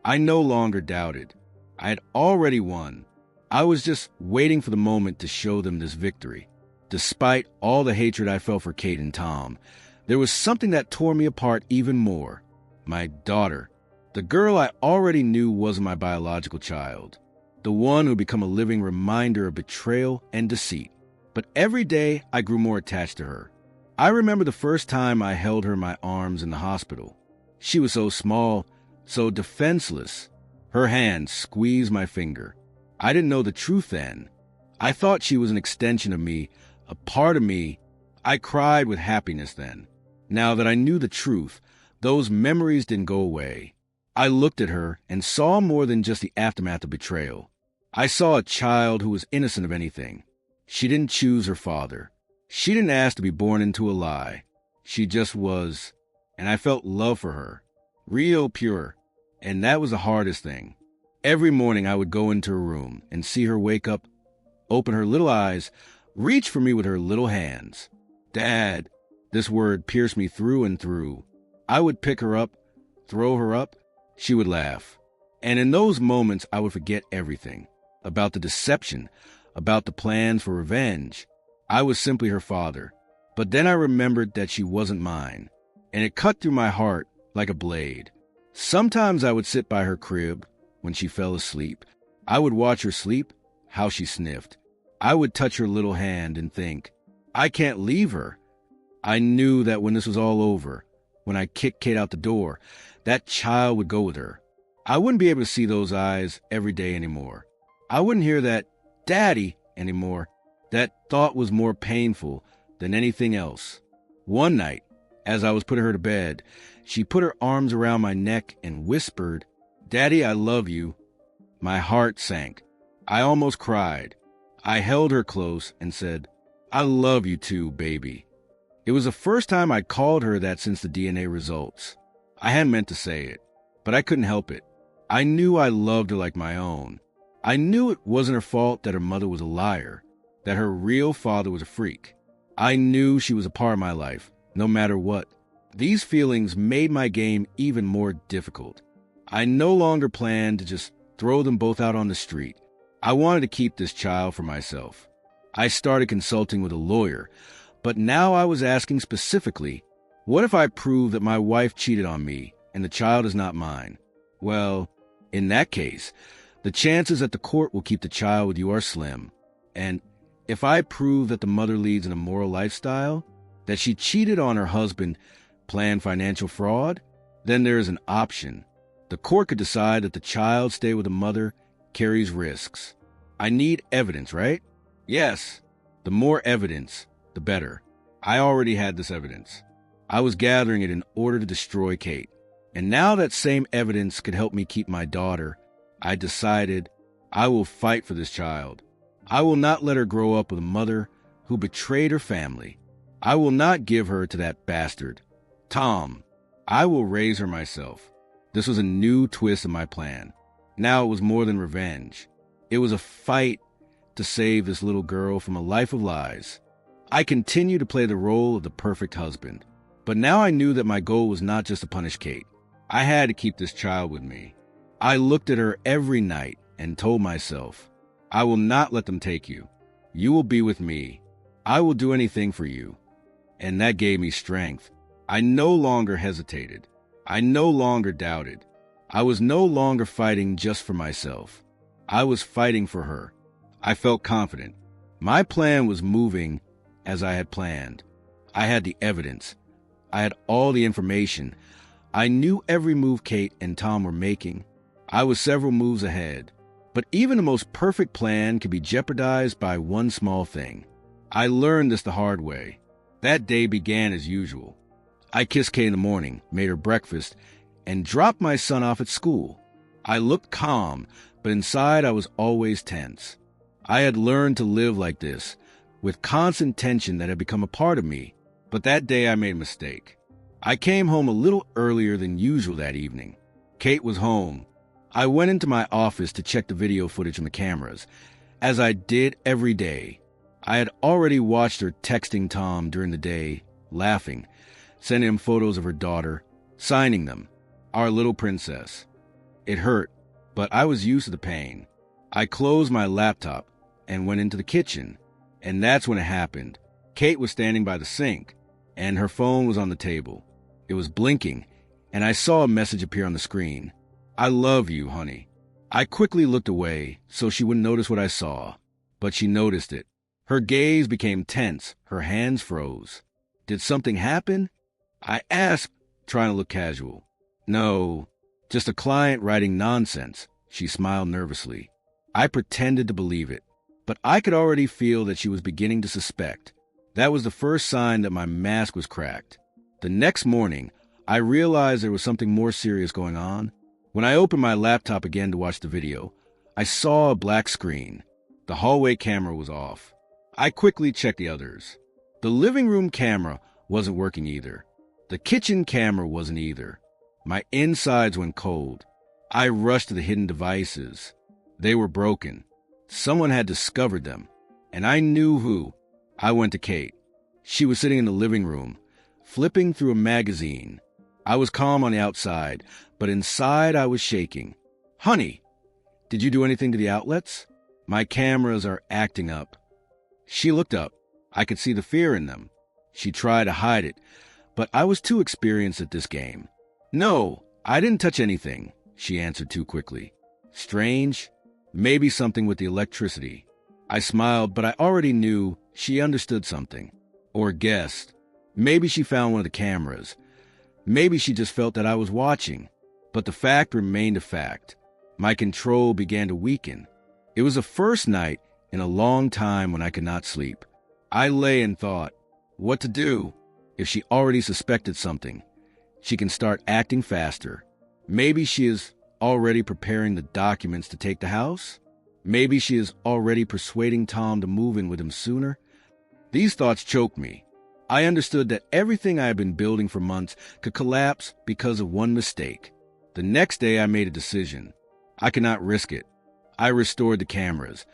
I no longer doubted. I had already won. I was just waiting for the moment to show them this victory. Despite all the hatred I felt for Kate and Tom, there was something that tore me apart even more. My daughter. The girl I already knew wasn't my biological child. The one who had become a living reminder of betrayal and deceit. But every day I grew more attached to her. I remember the first time I held her in my arms in the hospital. She was so small, so defenseless. Her hand squeezed my finger. I didn't know the truth then. I thought she was an extension of me, a part of me. I cried with happiness then. Now that I knew the truth, those memories didn't go away. I looked at her and saw more than just the aftermath of betrayal. I saw a child who was innocent of anything. She didn't choose her father. She didn't ask to be born into a lie. She just was, and I felt love for her. Real, pure, and that was the hardest thing. Every morning I would go into her room and see her wake up, open her little eyes, reach for me with her little hands. Dad, this word pierced me through and through. I would pick her up, throw her up. She would laugh. And in those moments, I would forget everything. About the deception, about the plans for revenge. I was simply her father. But then I remembered that she wasn't mine. And it cut through my heart like a blade. Sometimes I would sit by her crib when she fell asleep. I would watch her sleep, how she sniffed. I would touch her little hand and think, I can't leave her. I knew that when this was all over, when I kicked Kate out the door, that child would go with her. I wouldn't be able to see those eyes every day anymore. I wouldn't hear that "Daddy" anymore. That thought was more painful than anything else. One night, as I was putting her to bed, she put her arms around my neck and whispered, "Daddy, I love you." My heart sank. I almost cried. I held her close and said, "I love you too, baby." It was the first time I'd called her that since the DNA results. I hadn't meant to say it, but I couldn't help it. I knew I loved her like my own. I knew it wasn't her fault that her mother was a liar, that her real father was a freak. I knew she was a part of my life, no matter what. These feelings made my game even more difficult. I no longer planned to just throw them both out on the street. I wanted to keep this child for myself. I started consulting with a lawyer, but now I was asking specifically, what if I prove that my wife cheated on me and the child is not mine? Well, in that case, the chances that the court will keep the child with you are slim. And if I prove that the mother leads an immoral lifestyle, that she cheated on her husband, planned financial fraud, then there is an option. The court could decide that the child stay with the mother carries risks. I need evidence, right? Yes. The more evidence, the better. I already had this evidence. I was gathering it in order to destroy Kate. And now that same evidence could help me keep my daughter, I decided I will fight for this child. I will not let her grow up with a mother who betrayed her family. I will not give her to that bastard, Tom. I will raise her myself. This was a new twist in my plan. Now it was more than revenge. It was a fight to save this little girl from a life of lies. I continued to play the role of the perfect husband. But now I knew that my goal was not just to punish Kate. I had to keep this child with me. I looked at her every night and told myself, I will not let them take you. You will be with me. I will do anything for you. And that gave me strength. I no longer hesitated. I no longer doubted. I was no longer fighting just for myself. I was fighting for her. I felt confident. My plan was moving as I had planned. I had the evidence. I had all the information. I knew every move Kate and Tom were making. I was several moves ahead. But even the most perfect plan could be jeopardized by one small thing. I learned this the hard way. That day began as usual. I kissed Kate in the morning, made her breakfast, and dropped my son off at school. I looked calm, but inside I was always tense. I had learned to live like this, with constant tension that had become a part of me. But that day I made a mistake. I came home a little earlier than usual that evening. Kate was home. I went into my office to check the video footage on the cameras, as I did every day. I had already watched her texting Tom during the day, laughing, sending him photos of her daughter, signing them, our little princess. It hurt, but I was used to the pain. I closed my laptop and went into the kitchen, and that's when it happened. Kate was standing by the sink, and her phone was on the table. It was blinking, and I saw a message appear on the screen. "I love you, honey." I quickly looked away so she wouldn't notice what I saw, but she noticed it. Her gaze became tense, her hands froze. "Did something happen?" I asked, trying to look casual. "No, just a client writing nonsense." She smiled nervously. I pretended to believe it, but I could already feel that she was beginning to suspect. That was the first sign that my mask was cracked. The next morning, I realized there was something more serious going on. When I opened my laptop again to watch the video, I saw a black screen. The hallway camera was off. I quickly checked the others. The living room camera wasn't working either. The kitchen camera wasn't either. My insides went cold. I rushed to the hidden devices. They were broken. Someone had discovered them, and I knew who. I went to Kate. She was sitting in the living room, flipping through a magazine. I was calm on the outside, but inside I was shaking. "Honey, did you do anything to the outlets? My cameras are acting up." She looked up. I could see the fear in them. She tried to hide it, but I was too experienced at this game. "No, I didn't touch anything," she answered too quickly. Strange. Maybe something with the electricity. I smiled, but I already knew she understood something. Or guessed. Maybe she found one of the cameras. Maybe she just felt that I was watching. But the fact remained a fact. My control began to weaken. It was the first night in a long time when I could not sleep. I lay and thought, what to do? If she already suspected something, she can start acting faster. Maybe she is already preparing the documents to take the house. Maybe she is already persuading Tom to move in with him sooner. These thoughts choked me. I understood that everything I had been building for months could collapse because of one mistake. The next day I made a decision. I could not risk it. I restored the cameras,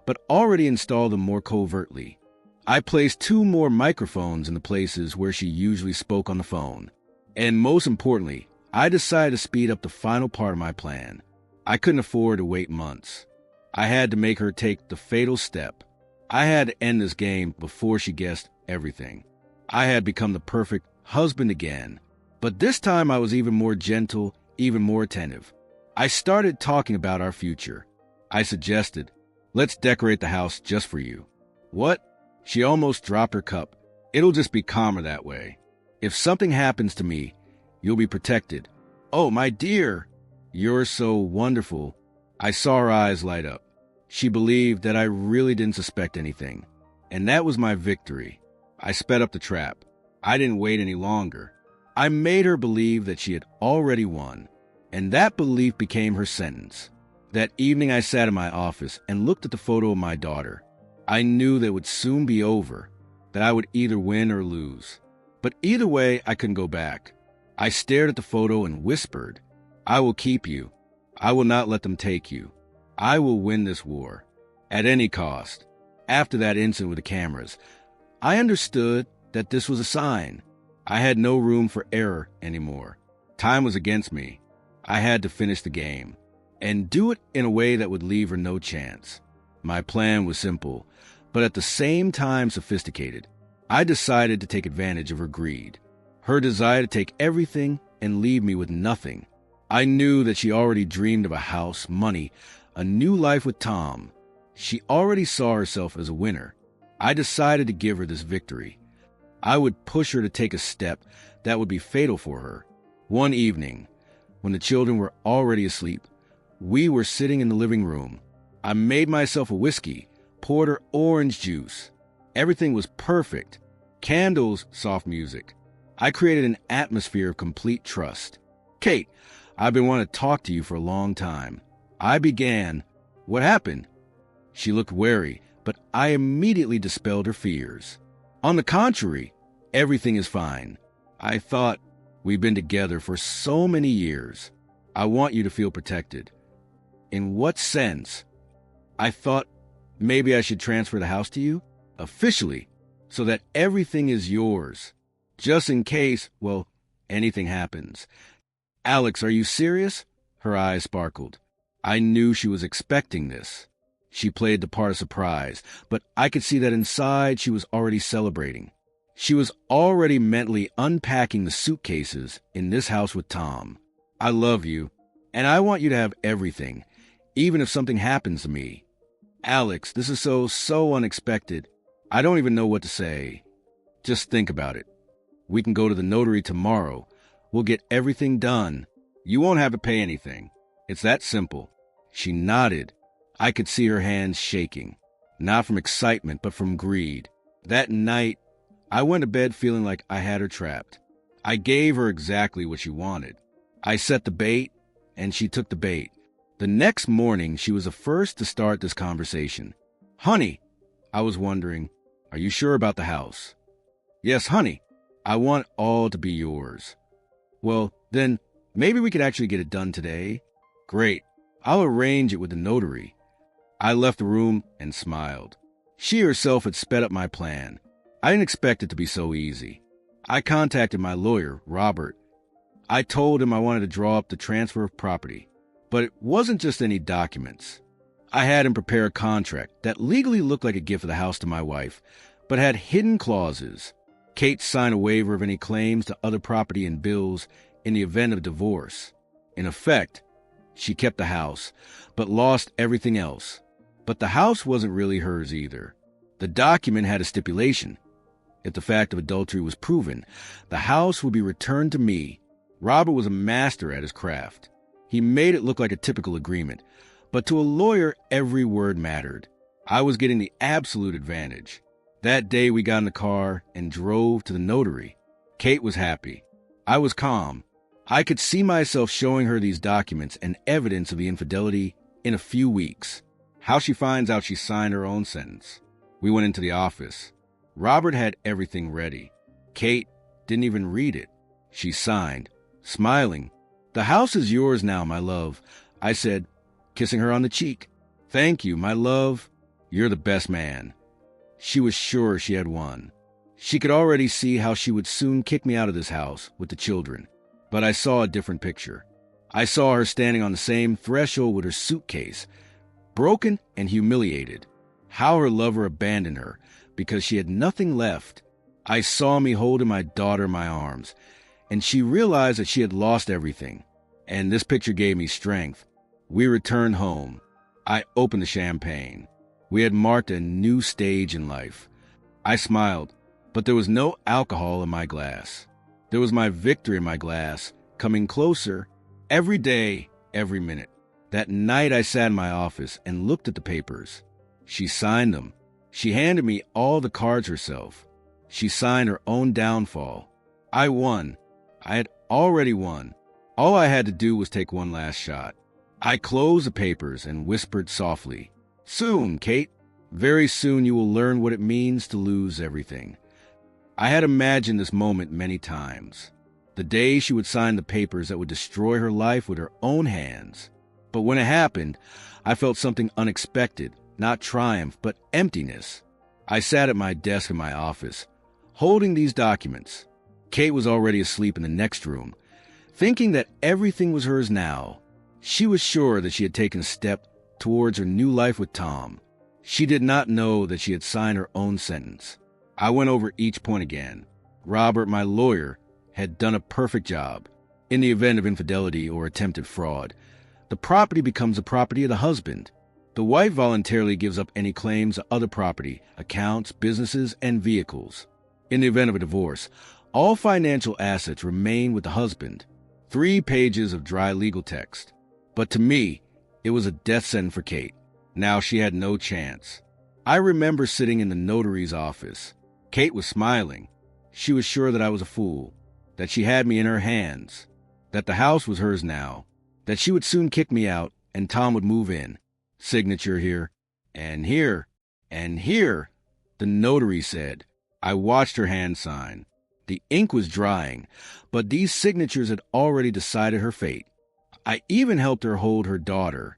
but already installed them more covertly. I placed 2 more microphones in the places where she usually spoke on the phone. And most importantly, I decided to speed up the final part of my plan. I couldn't afford to wait months. I had to make her take the fatal step. I had to end this game before she guessed everything. I had become the perfect husband again, but this time I was even more gentle, even more attentive. I started talking about our future. I suggested, let's decorate the house just for you. What? She almost dropped her cup. It'll just be calmer that way. If something happens to me, you'll be protected. Oh, my dear, you're so wonderful. I saw her eyes light up. She believed that I really didn't suspect anything, and that was my victory. I sped up the trap. I didn't wait any longer. I made her believe that she had already won, and that belief became her sentence. That evening I sat in my office and looked at the photo of my daughter. I knew that it would soon be over, that I would either win or lose. But either way, I couldn't go back. I stared at the photo and whispered, I will keep you. I will not let them take you. I will win this war, at any cost. After that incident with the cameras, I understood that this was a sign. I had no room for error anymore. Time was against me. I had to finish the game, and do it in a way that would leave her no chance. My plan was simple, but at the same time sophisticated. I decided to take advantage of her greed, her desire to take everything and leave me with nothing. I knew that she already dreamed of a house, money, a new life with Tom. She already saw herself as a winner. I decided to give her this victory. I would push her to take a step that would be fatal for her. One evening, when the children were already asleep, we were sitting in the living room. I made myself a whiskey, poured her orange juice. Everything was perfect. Candles, soft music. I created an atmosphere of complete trust. Kate, I've been wanting to talk to you for a long time. I began. What happened? She looked wary, but I immediately dispelled her fears. On the contrary, everything is fine. I thought, we've been together for so many years. I want you to feel protected. In what sense? I thought maybe I should transfer the house to you, officially, so that everything is yours. Just in case, well, anything happens. Alex, are you serious? Her eyes sparkled. I knew she was expecting this. She played the part of surprise, but I could see that inside she was already celebrating. She was already mentally unpacking the suitcases in this house with Tom. I love you, and I want you to have everything, even if something happens to me. Alex, this is so unexpected. I don't even know what to say. Just think about it. We can go to the notary tomorrow. We'll get everything done. You won't have to pay anything. It's that simple. She nodded. I could see her hands shaking, not from excitement, but from greed. That night, I went to bed feeling like I had her trapped. I gave her exactly what she wanted. I set the bait, and she took the bait. The next morning, she was the first to start this conversation. Honey, I was wondering, are you sure about the house? Yes, honey, I want it all to be yours. Well, then, maybe we could actually get it done today. Great, I'll arrange it with the notary. I left the room and smiled. She herself had sped up my plan. I didn't expect it to be so easy. I contacted my lawyer, Robert. I told him I wanted to draw up the transfer of property, but it wasn't just any documents. I had him prepare a contract that legally looked like a gift of the house to my wife, but had hidden clauses. Kate signed a waiver of any claims to other property and bills in the event of divorce. In effect, she kept the house, but lost everything else. But the house wasn't really hers either. The document had a stipulation. If the fact of adultery was proven, the house would be returned to me. Robert was a master at his craft. He made it look like a typical agreement, but to a lawyer, every word mattered. I was getting the absolute advantage. That day we got in the car and drove to the notary. Kate was happy. I was calm. I could see myself showing her these documents and evidence of the infidelity in a few weeks. How she finds out she signed her own sentence. We went into the office. Robert had everything ready. Kate didn't even read it. She signed, smiling. The house is yours now, my love, I said, kissing her on the cheek. Thank you, my love. You're the best man. She was sure she had won. She could already see how she would soon kick me out of this house with the children. But I saw a different picture. I saw her standing on the same threshold with her suitcase, broken and humiliated. How her lover abandoned her because she had nothing left. I saw me holding my daughter in my arms, and she realized that she had lost everything. And this picture gave me strength. We returned home. I opened the champagne. We had marked a new stage in life. I smiled, but there was no alcohol in my glass. There was my victory in my glass, coming closer every day, every minute. That night I sat in my office and looked at the papers. She signed them. She handed me all the cards herself. She signed her own downfall. I won. I had already won. All I had to do was take one last shot. I closed the papers and whispered softly, Soon, Kate. Very soon you will learn what it means to lose everything. I had imagined this moment many times. The day she would sign the papers that would destroy her life with her own hands. But when it happened, I felt something unexpected, not triumph, but emptiness. I sat at my desk in my office, holding these documents. Kate was already asleep in the next room, thinking that everything was hers now. She was sure that she had taken a step towards her new life with Tom. She did not know that she had signed her own sentence. I went over each point again. Robert, my lawyer, had done a perfect job. In the event of infidelity or attempted fraud, the property becomes the property of the husband. The wife voluntarily gives up any claims to other property, accounts, businesses, and vehicles. In the event of a divorce, all financial assets remain with the husband. 3 pages of dry legal text. But to me, it was a death sentence for Kate. Now she had no chance. I remember sitting in the notary's office. Kate was smiling. She was sure that I was a fool, that she had me in her hands, that the house was hers now, that she would soon kick me out and Tom would move in. Signature here, and here, and here, the notary said. I watched her hand sign. The ink was drying, but these signatures had already decided her fate. I even helped her hold her daughter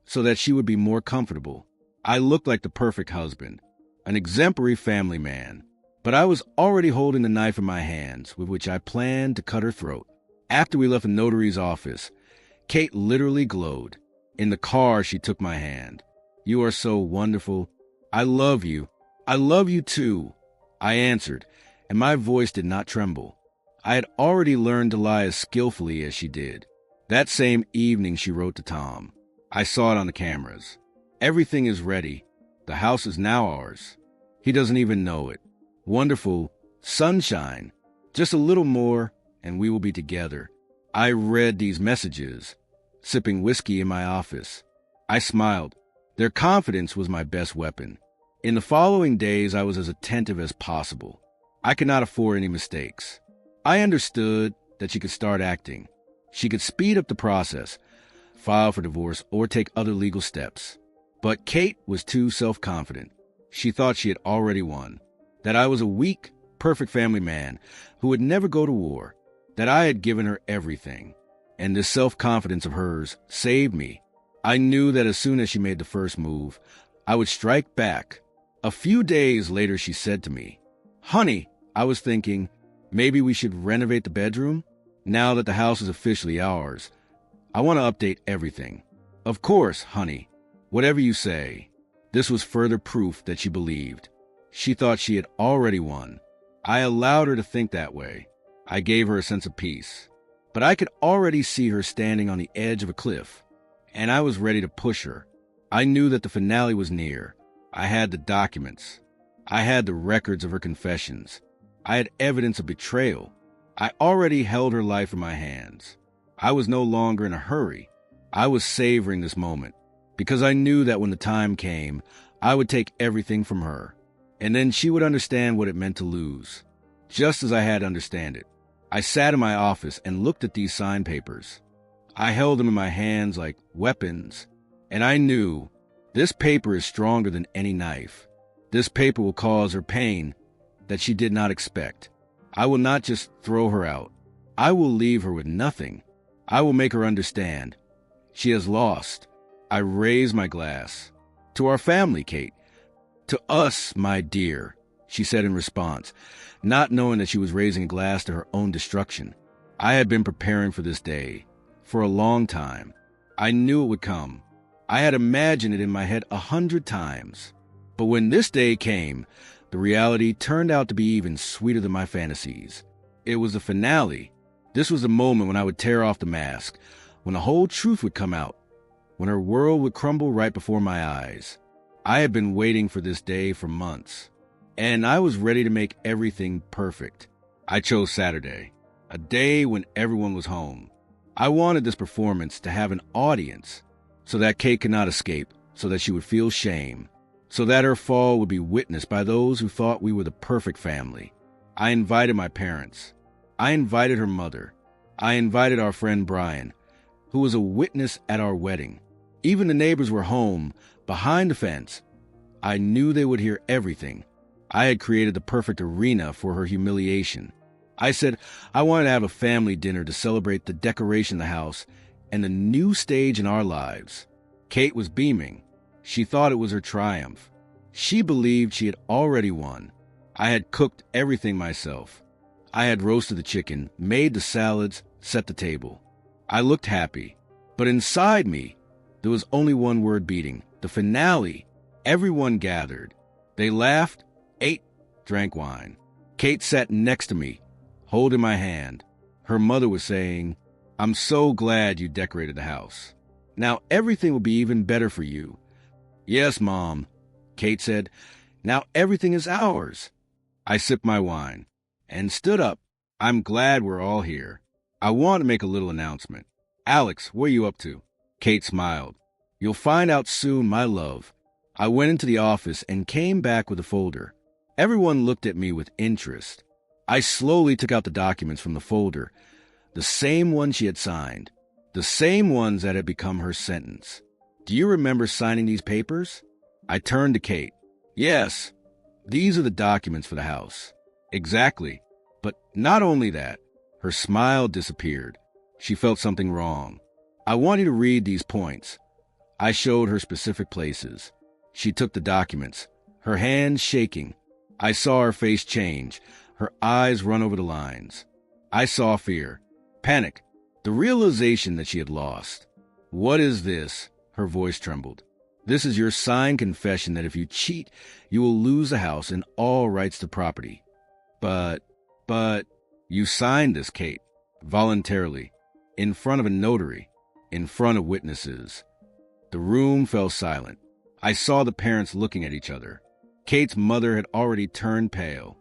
so that she would be more comfortable. I looked like the perfect husband, an exemplary family man, but I was already holding the knife in my hands with which I planned to cut her throat. After we left the notary's office, Kate literally glowed. In the car, she took my hand. You are so wonderful. I love you. I love you too. I answered, and my voice did not tremble. I had already learned to lie as skillfully as she did. That same evening, she wrote to Tom. I saw it on the cameras. Everything is ready. The house is now ours. He doesn't even know it. Wonderful. Sunshine. Just a little more, and we will be together. I read these messages, sipping whiskey in my office. I smiled. Their confidence was my best weapon. In the following days, I was as attentive as possible. I could not afford any mistakes. I understood that she could start acting. She could speed up the process, file for divorce, or take other legal steps. But Kate was too self-confident. She thought she had already won, that I was a weak, perfect family man who would never go to war, that I had given her everything. And this self-confidence of hers saved me. I knew that as soon as she made the first move, I would strike back. A few days later, she said to me, "Honey, I was thinking, maybe we should renovate the bedroom? Now that the house is officially ours, I want to update everything." "Of course, honey. Whatever you say." This was further proof that she believed. She thought she had already won. I allowed her to think that way. I gave her a sense of peace. But I could already see her standing on the edge of a cliff, and I was ready to push her. I knew that the finale was near. I had the documents. I had the records of her confessions. I had evidence of betrayal. I already held her life in my hands. I was no longer in a hurry. I was savoring this moment, because I knew that when the time came, I would take everything from her, and then she would understand what it meant to lose, just as I had to understand it. I sat in my office and looked at these signed papers. I held them in my hands like weapons, and I knew this paper is stronger than any knife. This paper will cause her pain that she did not expect. I will not just throw her out. I will leave her with nothing. I will make her understand. She has lost. I raised my glass. "To our family, Kate. To us, my dear," she said in response, not knowing that she was raising a glass to her own destruction. I had been preparing for this day for a long time. I knew it would come. I had imagined it in my head 100 times. But when this day came, the reality turned out to be even sweeter than my fantasies. It was the finale. This was the moment when I would tear off the mask, when the whole truth would come out, when her world would crumble right before my eyes. I had been waiting for this day for months, and I was ready to make everything perfect. I chose Saturday, a day when everyone was home. I wanted this performance to have an audience, so that Kate could not escape, so that she would feel shame, so that her fall would be witnessed by those who thought we were the perfect family. I invited my parents. I invited her mother. I invited our friend Brian, who was a witness at our wedding. Even the neighbors were home, behind the fence. I knew they would hear everything. I had created the perfect arena for her humiliation. I said I wanted to have a family dinner to celebrate the decoration of the house and the new stage in our lives. Kate was beaming. She thought it was her triumph. She believed she had already won. I had cooked everything myself. I had roasted the chicken, made the salads, set the table. I looked happy. But inside me, there was only one word beating: the finale. Everyone gathered. They laughed, ate, drank wine. Kate sat next to me, holding my hand. Her mother was saying, "I'm so glad you decorated the house. Now everything will be even better for you." "Yes, Mom," Kate said. "Now everything is ours." I sipped my wine and stood up. "I'm glad we're all here." I want to make a little announcement. Alex, what are you up to? Kate smiled. You'll find out soon, my love. I went into the office and came back with a folder. Everyone looked at me with interest. I slowly took out the documents from the folder, the same ones she had signed, the same ones that had become her sentence. Do you remember signing these papers? I turned to Kate. Yes, these are the documents for the house. Exactly. But not only that, her smile disappeared. She felt something wrong. I want you to read these points. I showed her specific places. She took the documents, her hands shaking. I saw her face change, her eyes run over the lines. I saw fear, panic, the realization that she had lost. What is this? Her voice trembled. This is your signed confession that if you cheat, you will lose the house and all rights to property. But, you signed this, Kate, voluntarily, in front of a notary, in front of witnesses. The room fell silent. I saw the parents looking at each other. Kate's mother had already turned pale.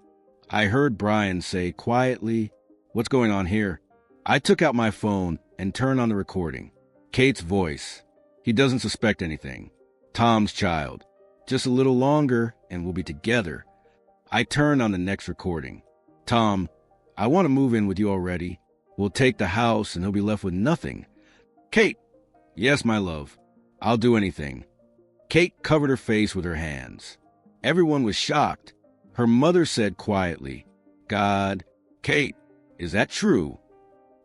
I heard Brian say quietly, "What's going on here?" I took out my phone and turned on the recording. Kate's voice. He doesn't suspect anything. Tom's child. Just a little longer and we'll be together. I turned on the next recording. Tom, I want to move in with you already. We'll take the house and he'll be left with nothing. Kate. Yes, my love. I'll do anything. Kate covered her face with her hands. Everyone was shocked. Her mother said quietly, "God, Kate, is that true?"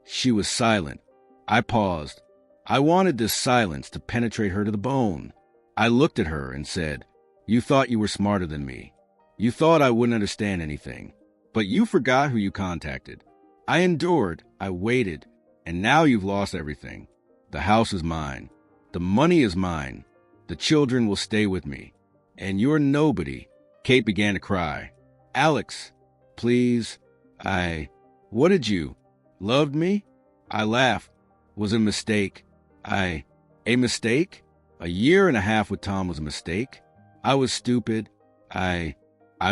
She was silent. I paused. I wanted this silence to penetrate her to the bone. I looked at her and said, "You thought you were smarter than me. You thought I wouldn't understand anything. But you forgot who you contacted. I endured, I waited, and now you've lost everything. The house is mine. The money is mine. The children will stay with me. And you're nobody." Kate began to cry. "Alex, please, what did you? Loved me?" I laughed. Was it a mistake? A mistake? A year and a half with Tom was a mistake. I was stupid. I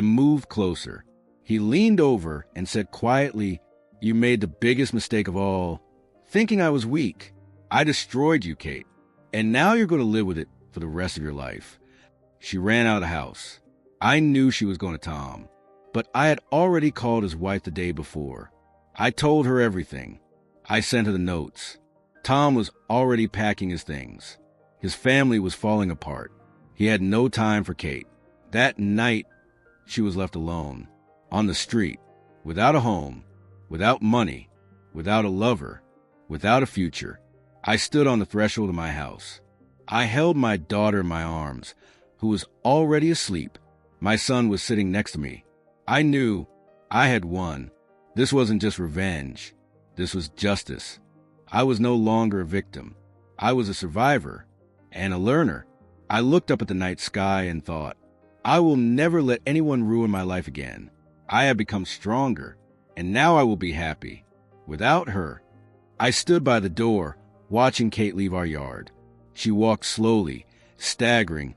moved closer. He leaned over and said quietly, "You made the biggest mistake of all, thinking I was weak. I destroyed you, Kate. And now you're going to live with it for the rest of your life." She ran out of the house. I knew she was going to Tom, but I had already called his wife the day before. I told her everything. I sent her the notes. Tom was already packing his things. His family was falling apart. He had no time for Kate. That night, she was left alone, on the street, without a home, without money, without a lover, without a future. I stood on the threshold of my house. I held my daughter in my arms, who was already asleep. My son was sitting next to me. I knew I had won. This wasn't just revenge. This was justice. I was no longer a victim. I was a survivor and a learner. I looked up at the night sky and thought, I will never let anyone ruin my life again. I have become stronger, and now I will be happy. Without her, I stood by the door, watching Kate leave our yard. She walked slowly, staggering,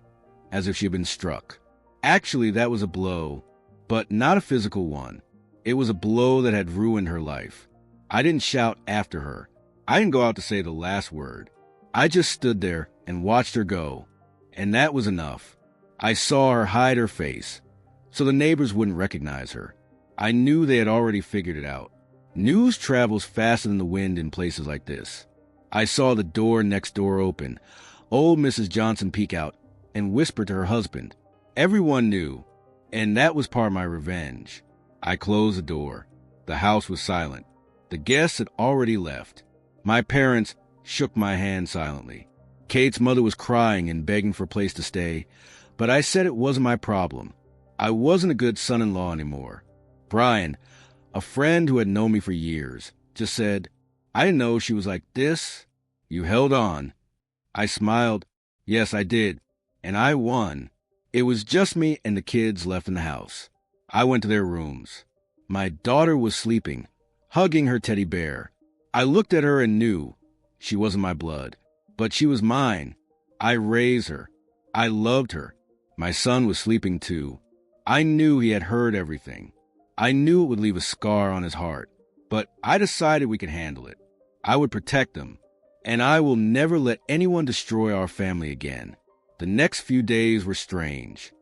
as if she had been struck. Actually, that was a blow, but not a physical one. It was a blow that had ruined her life. I didn't shout after her. I didn't go out to say the last word. I just stood there and watched her go, and that was enough. I saw her hide her face, so the neighbors wouldn't recognize her. I knew they had already figured it out. News travels faster than the wind in places like this. I saw the door next door open, old Mrs. Johnson peek out, and whisper to her husband. Everyone knew, and that was part of my revenge. I closed the door. The house was silent. The guests had already left. My parents shook my hand silently. Kate's mother was crying and begging for a place to stay, but I said it wasn't my problem. I wasn't a good son-in-law anymore. Brian, a friend who had known me for years, just said, "I didn't know she was like this. You held on." I smiled. Yes, I did. And I won. It was just me and the kids left in the house. I went to their rooms. My daughter was sleeping, hugging her teddy bear. I looked at her and knew she wasn't my blood, but she was mine. I raised her. I loved her. My son was sleeping too. I knew he had heard everything. I knew it would leave a scar on his heart, But I decided we could handle it. I would protect them, and I will never let anyone destroy our family again. The next few days were strange.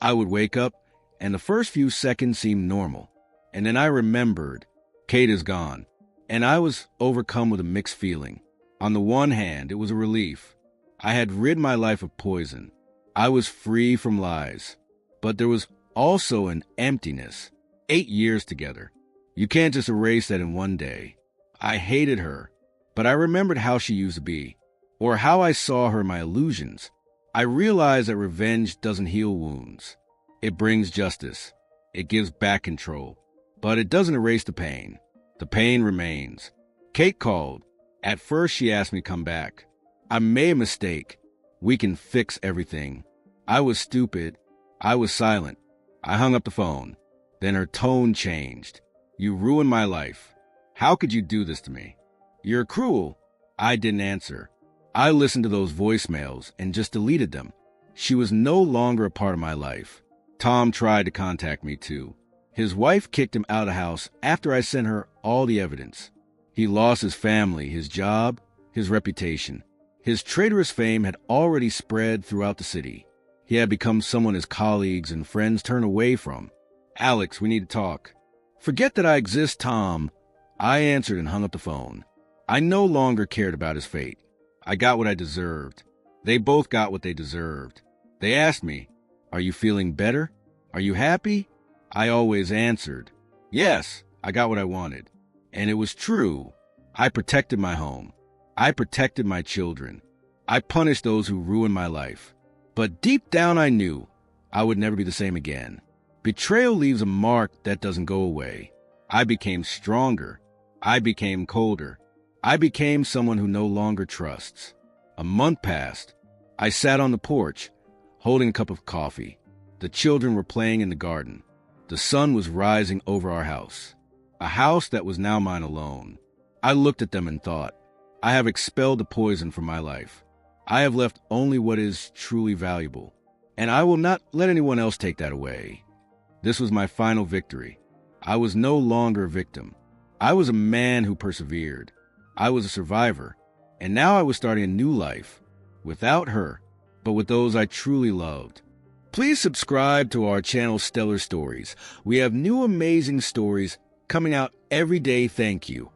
I would wake up, and the first few seconds seemed normal. And then I remembered, Kate is gone, and I was overcome with a mixed feeling. On the one hand, it was a relief. I had rid my life of poison. I was free from lies. But there was also an emptiness. 8 years together. You can't just erase that in one day. I hated her, but I remembered how she used to be, or how I saw her in my illusions. I realized that revenge doesn't heal wounds. It brings justice. It gives back control. But it doesn't erase the pain. The pain remains. Kate called. At first, she asked me to come back. I made a mistake. We can fix everything. I was stupid. I was silent. I hung up the phone. Then her tone changed. You ruined my life. How could you do this to me? You're cruel. I didn't answer. I listened to those voicemails and just deleted them. She was no longer a part of my life. Tom tried to contact me too. His wife kicked him out of the house after I sent her all the evidence. He lost his family, his job, his reputation. His traitorous fame had already spread throughout the city. He had become someone his colleagues and friends turned away from. Alex, we need to talk. Forget that I exist, Tom. I answered and hung up the phone. I no longer cared about his fate. I got what I deserved. They both got what they deserved. They asked me, are you feeling better? Are you happy? I always answered, yes, I got what I wanted. And it was true. I protected my home. I protected my children. I punished those who ruined my life. But deep down I knew I would never be the same again. Betrayal leaves a mark that doesn't go away. I became stronger. I became colder. I became someone who no longer trusts. A month passed. I sat on the porch, holding a cup of coffee. The children were playing in the garden. The sun was rising over our house, a house that was now mine alone. I looked at them and thought, I have expelled the poison from my life. I have left only what is truly valuable, and I will not let anyone else take that away. This was my final victory. I was no longer a victim. I was a man who persevered. I was a survivor, and now I was starting a new life, without her, but with those I truly loved. Please subscribe to our channel Stellar Stories. We have new amazing stories coming out every day. Thank you.